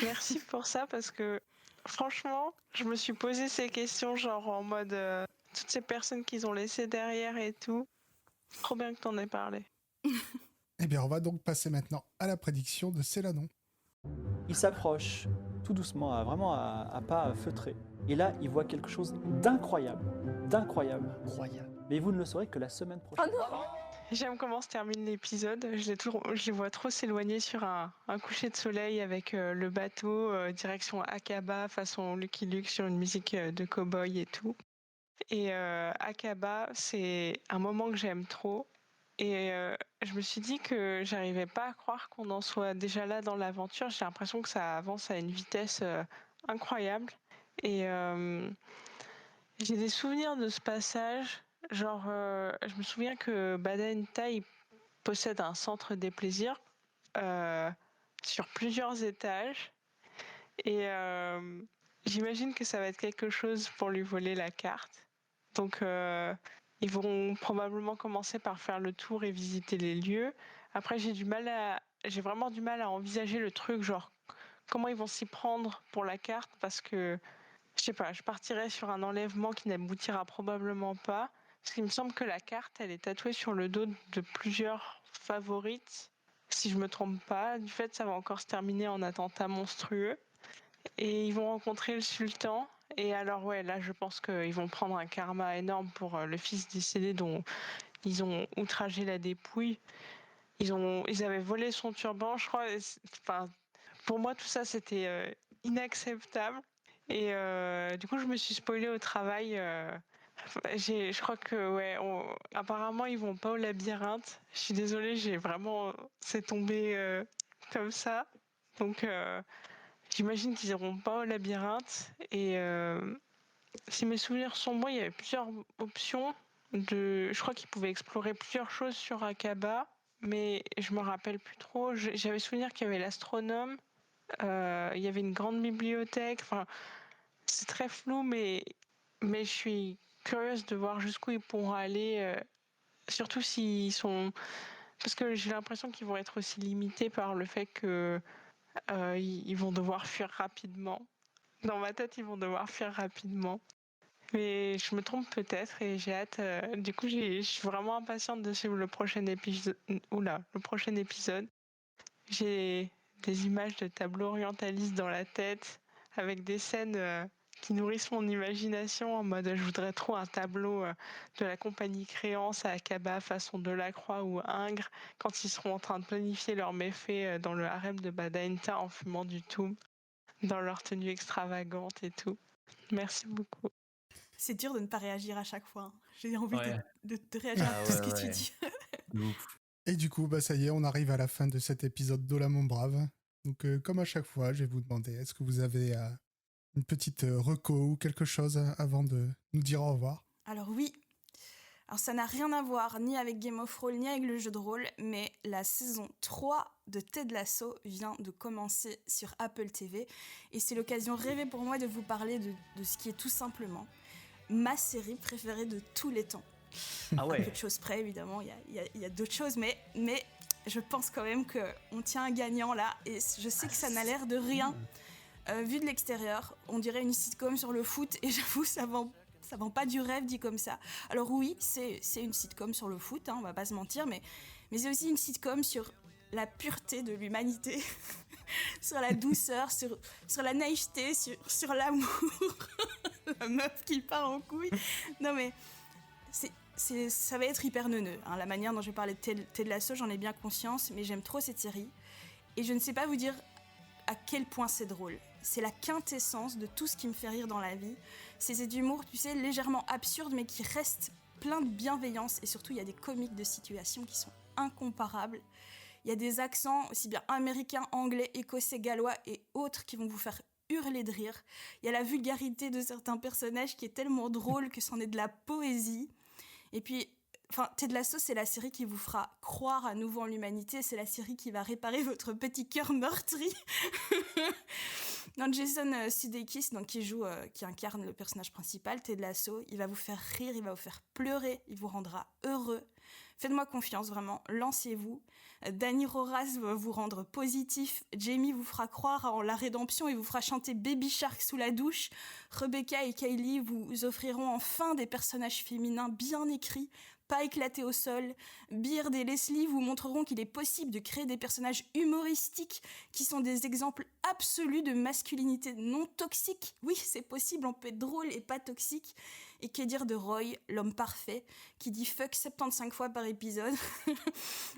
Merci pour ça parce que franchement, je me suis posé ces questions genre en mode toutes ces personnes qu'ils ont laissées derrière et tout. Trop bien que t'en aies parlé. Eh bien, on va donc passer maintenant à la prédiction de Céladon. Il s'approche tout doucement, vraiment à pas feutrés. Et là, il voit quelque chose d'incroyable. Mais vous ne le saurez que la semaine prochaine. J'aime comment se termine l'épisode. Je les vois trop s'éloigner sur un coucher de soleil avec le bateau, direction Akaba, façon Lucky Luke sur une musique de cow-boy et tout. Et Akaba, c'est un moment que j'aime trop. Et je me suis dit que j'arrivais pas à croire qu'on en soit déjà là dans l'aventure. J'ai l'impression que ça avance à une vitesse incroyable. Et j'ai des souvenirs de ce passage. Genre, je me souviens que Badainta, il possède un centre des plaisirs sur plusieurs étages. Et j'imagine que ça va être quelque chose pour lui voler la carte. Donc, ils vont probablement commencer par faire le tour et visiter les lieux. Après, j'ai vraiment du mal à envisager le truc, genre comment ils vont s'y prendre pour la carte, parce que je sais pas, je partirais sur un enlèvement qui n'aboutira probablement pas. Parce qu'il me semble que la carte, elle est tatouée sur le dos de plusieurs favorites, si je me trompe pas. Du fait, ça va encore se terminer en attentat monstrueux. Et ils vont rencontrer le sultan. Et alors, ouais, là, je pense qu'ils vont prendre un karma énorme pour le fils décédé dont ils ont outragé la dépouille. Ils avaient volé son turban, je crois. Enfin, pour moi, tout ça, c'était inacceptable. Et du coup, je me suis spoilée au travail. Je crois que, ouais, apparemment, ils vont pas au labyrinthe. Je suis désolée, c'est tombé comme ça. Donc, j'imagine qu'ils iront pas au labyrinthe. Et si mes souvenirs sont bons, il y avait plusieurs options. Je crois qu'ils pouvaient explorer plusieurs choses sur Akaba, mais je me rappelle plus trop. J'avais souvenir qu'il y avait l'astronome, il y avait une grande bibliothèque. Enfin, c'est très flou, mais je suis curieuse de voir jusqu'où ils pourront aller, surtout s'ils sont... Parce que j'ai l'impression qu'ils vont être aussi limités par le fait que ils vont devoir fuir rapidement. Dans ma tête, ils vont devoir fuir rapidement. Mais je me trompe peut-être et j'ai hâte. Du coup, je suis vraiment impatiente de suivre le prochain épisode. Le prochain épisode. J'ai des images de tableaux orientalistes dans la tête avec des scènes qui nourrissent mon imagination en mode je voudrais trop un tableau de la compagnie Créance à Akaba façon Delacroix ou Ingres quand ils seront en train de planifier leurs méfaits dans le harem de Badainta en fumant du toum, dans leur tenue extravagante et tout. Merci beaucoup. C'est dur de ne pas réagir à chaque fois. J'ai envie Ouais. de réagir à tout ce que tu dis. De ouf. Et du coup, ça y est, on arrive à la fin de cet épisode d'Ola mon brave. Donc, comme à chaque fois, je vais vous demander, est-ce que vous avez une petite reco ou quelque chose avant de nous dire au revoir? Alors oui. Alors ça n'a rien à voir ni avec Game of Thrones ni avec le jeu de rôle, mais la saison 3 de Ted Lasso vient de commencer sur Apple TV. Et c'est l'occasion rêvée pour moi de vous parler de ce qui est tout simplement ma série préférée de tous les temps. Ah ouais. À peu de choses près, évidemment, il y a d'autres choses, mais je pense quand même qu'on tient un gagnant là, et je sais que ça n'a l'air de rien. Vu de l'extérieur, on dirait une sitcom sur le foot, et j'avoue, ça vend pas du rêve dit comme ça. Alors oui, c'est une sitcom sur le foot, on va pas se mentir, mais c'est aussi une sitcom sur la pureté de l'humanité, sur la douceur, sur la naïveté, sur l'amour, la meuf qui part en couille. Non mais ça va être hyper neuneux. La manière dont je vais parler de Ted Lasso, j'en ai bien conscience, mais j'aime trop cette série. Et je ne sais pas vous dire à quel point c'est drôle. C'est la quintessence de tout ce qui me fait rire dans la vie. C'est cet humour, tu sais, légèrement absurde, mais qui reste plein de bienveillance. Et surtout, il y a des comiques de situation qui sont incomparables. Il y a des accents, aussi bien américains, anglais, écossais, gallois et autres, qui vont vous faire hurler de rire. Il y a la vulgarité de certains personnages qui est tellement drôle que c'en est de la poésie. Et puis, Ted Lasso, c'est la série qui vous fera croire à nouveau en l'humanité. C'est la série qui va réparer votre petit cœur meurtri. Jason Sudeikis, qui incarne le personnage principal, Ted Lasso, il va vous faire rire, il va vous faire pleurer, il vous rendra heureux. Faites-moi confiance, vraiment, lancez-vous. Dani Roras va vous rendre positif. Jamie vous fera croire en la rédemption et vous fera chanter Baby Shark sous la douche. Rebecca et Kylie vous offriront enfin des personnages féminins bien écrits, pas éclatés au sol. Beard et Leslie vous montreront qu'il est possible de créer des personnages humoristiques qui sont des exemples absolus de masculinité non toxique. Oui, c'est possible, on peut être drôle et pas toxique. Et que dire de Roy, l'homme parfait, qui dit fuck 75 fois par épisode.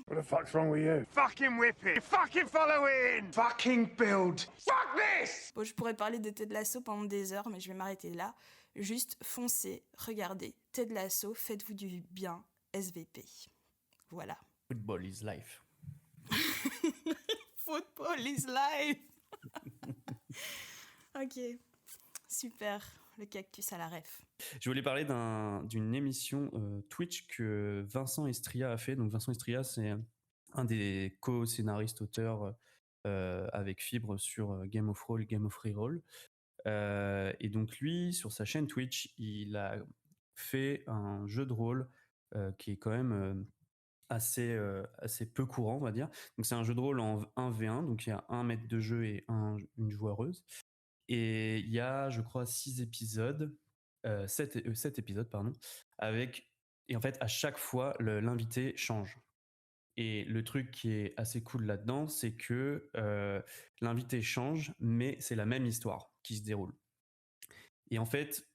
What the fuck's wrong with you? Fucking whip it! Fucking follow in! Fucking build! Fuck this! Bon, je pourrais parler de Ted Lasso pendant des heures, mais je vais m'arrêter là. Juste foncez, regardez. Ted Lasso, faites-vous du bien, SVP. Voilà. Football is life. Football is life. Ok, super. Le cactus à la ref. Je voulais parler d'une émission Twitch que Vincent Estria a fait. Donc Vincent Estria, c'est un des co-scénaristes auteurs avec Fibre sur Game of Roll, Game of Reroll. Et donc lui, sur sa chaîne Twitch, il a fait un jeu de rôle qui est quand même assez peu courant, on va dire. Donc c'est un jeu de rôle en 1v1, donc il y a un maître de jeu et une joueuse. Et il y a, je crois, 7 épisodes, pardon, et en fait, à chaque fois, l'invité change. Et le truc qui est assez cool là-dedans, c'est que l'invité change, mais c'est la même histoire qui se déroule. Et en fait,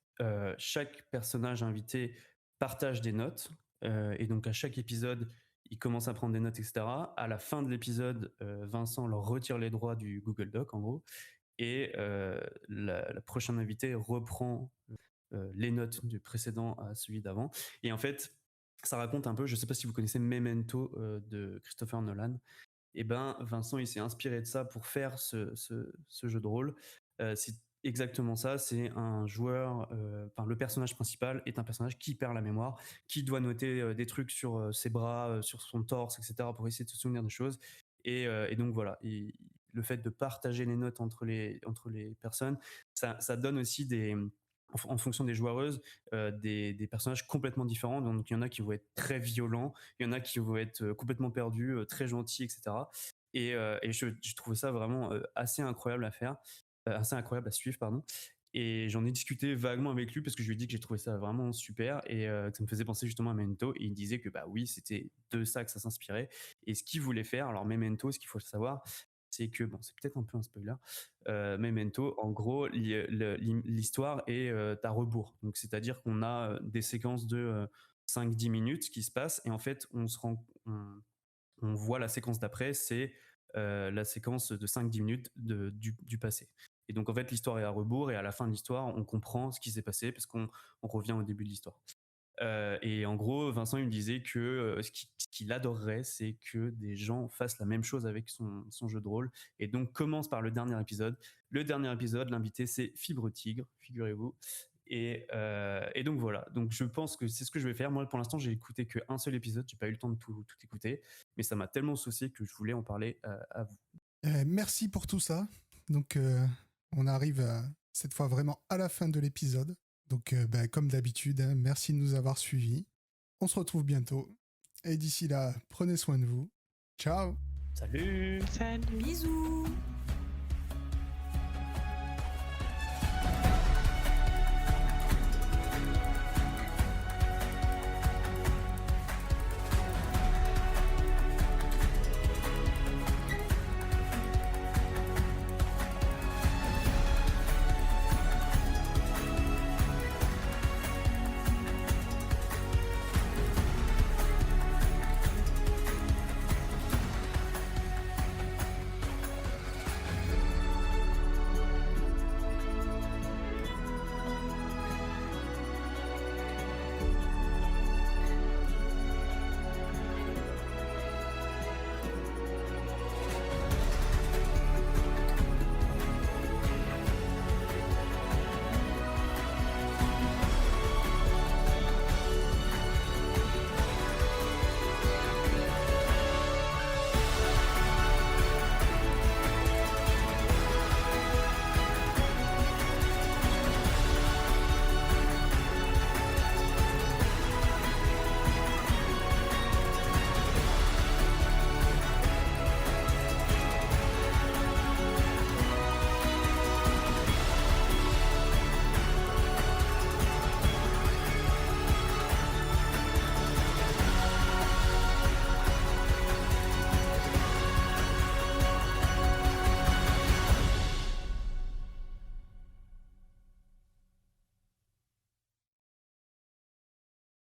chaque personnage invité partage des notes, et donc à chaque épisode, il commence à prendre des notes, etc. À la fin de l'épisode, Vincent leur retire les droits du Google Doc, en gros, et la prochaine invitée reprend les notes du précédent à celui d'avant. Et en fait, ça raconte un peu, je ne sais pas si vous connaissez Memento de Christopher Nolan. Et ben Vincent, il s'est inspiré de ça pour faire ce jeu de rôle. C'est exactement ça, c'est un joueur, le personnage principal est un personnage qui perd la mémoire, qui doit noter des trucs sur ses bras, sur son torse, etc. pour essayer de se souvenir des choses. Et donc voilà, le fait de partager les notes entre les personnes, ça donne aussi en fonction des joueuses, des personnages complètement différents. Donc il y en a qui vont être très violents, il y en a qui vont être complètement perdus, très gentils, etc. Et je trouve ça vraiment assez incroyable à faire, assez incroyable à suivre, pardon. Et j'en ai discuté vaguement avec lui parce que je lui ai dit que j'ai trouvé ça vraiment super et que ça me faisait penser justement à Memento. Et il me disait que bah oui, c'était de ça que ça s'inspirait. Et ce qu'il voulait faire, alors Memento, ce qu'il faut savoir, c'est que, bon, c'est peut-être un peu un spoiler, Memento, en gros, l'histoire est à rebours. Donc c'est-à-dire qu'on a des séquences de 5-10 minutes qui se passent et en fait, on voit la séquence d'après, c'est la séquence de 5-10 minutes du passé. Et donc en fait l'histoire est à rebours et à la fin de l'histoire on comprend ce qui s'est passé parce qu'on revient au début de l'histoire. Et en gros Vincent il me disait que ce qu'il adorerait c'est que des gens fassent la même chose avec son jeu de rôle et donc commence par le dernier épisode. Le dernier épisode, l'invité c'est Fibre Tigre, figurez-vous. Et donc voilà, donc je pense que c'est ce que je vais faire. Moi pour l'instant j'ai écouté qu'un seul épisode, j'ai pas eu le temps de tout écouter, mais ça m'a tellement saucé que je voulais en parler à vous. Merci pour tout ça. Donc on arrive cette fois vraiment à la fin de l'épisode. Donc comme d'habitude, hein, merci de nous avoir suivis. On se retrouve bientôt. Et d'ici là, prenez soin de vous. Ciao. Salut. Salut. Bisous.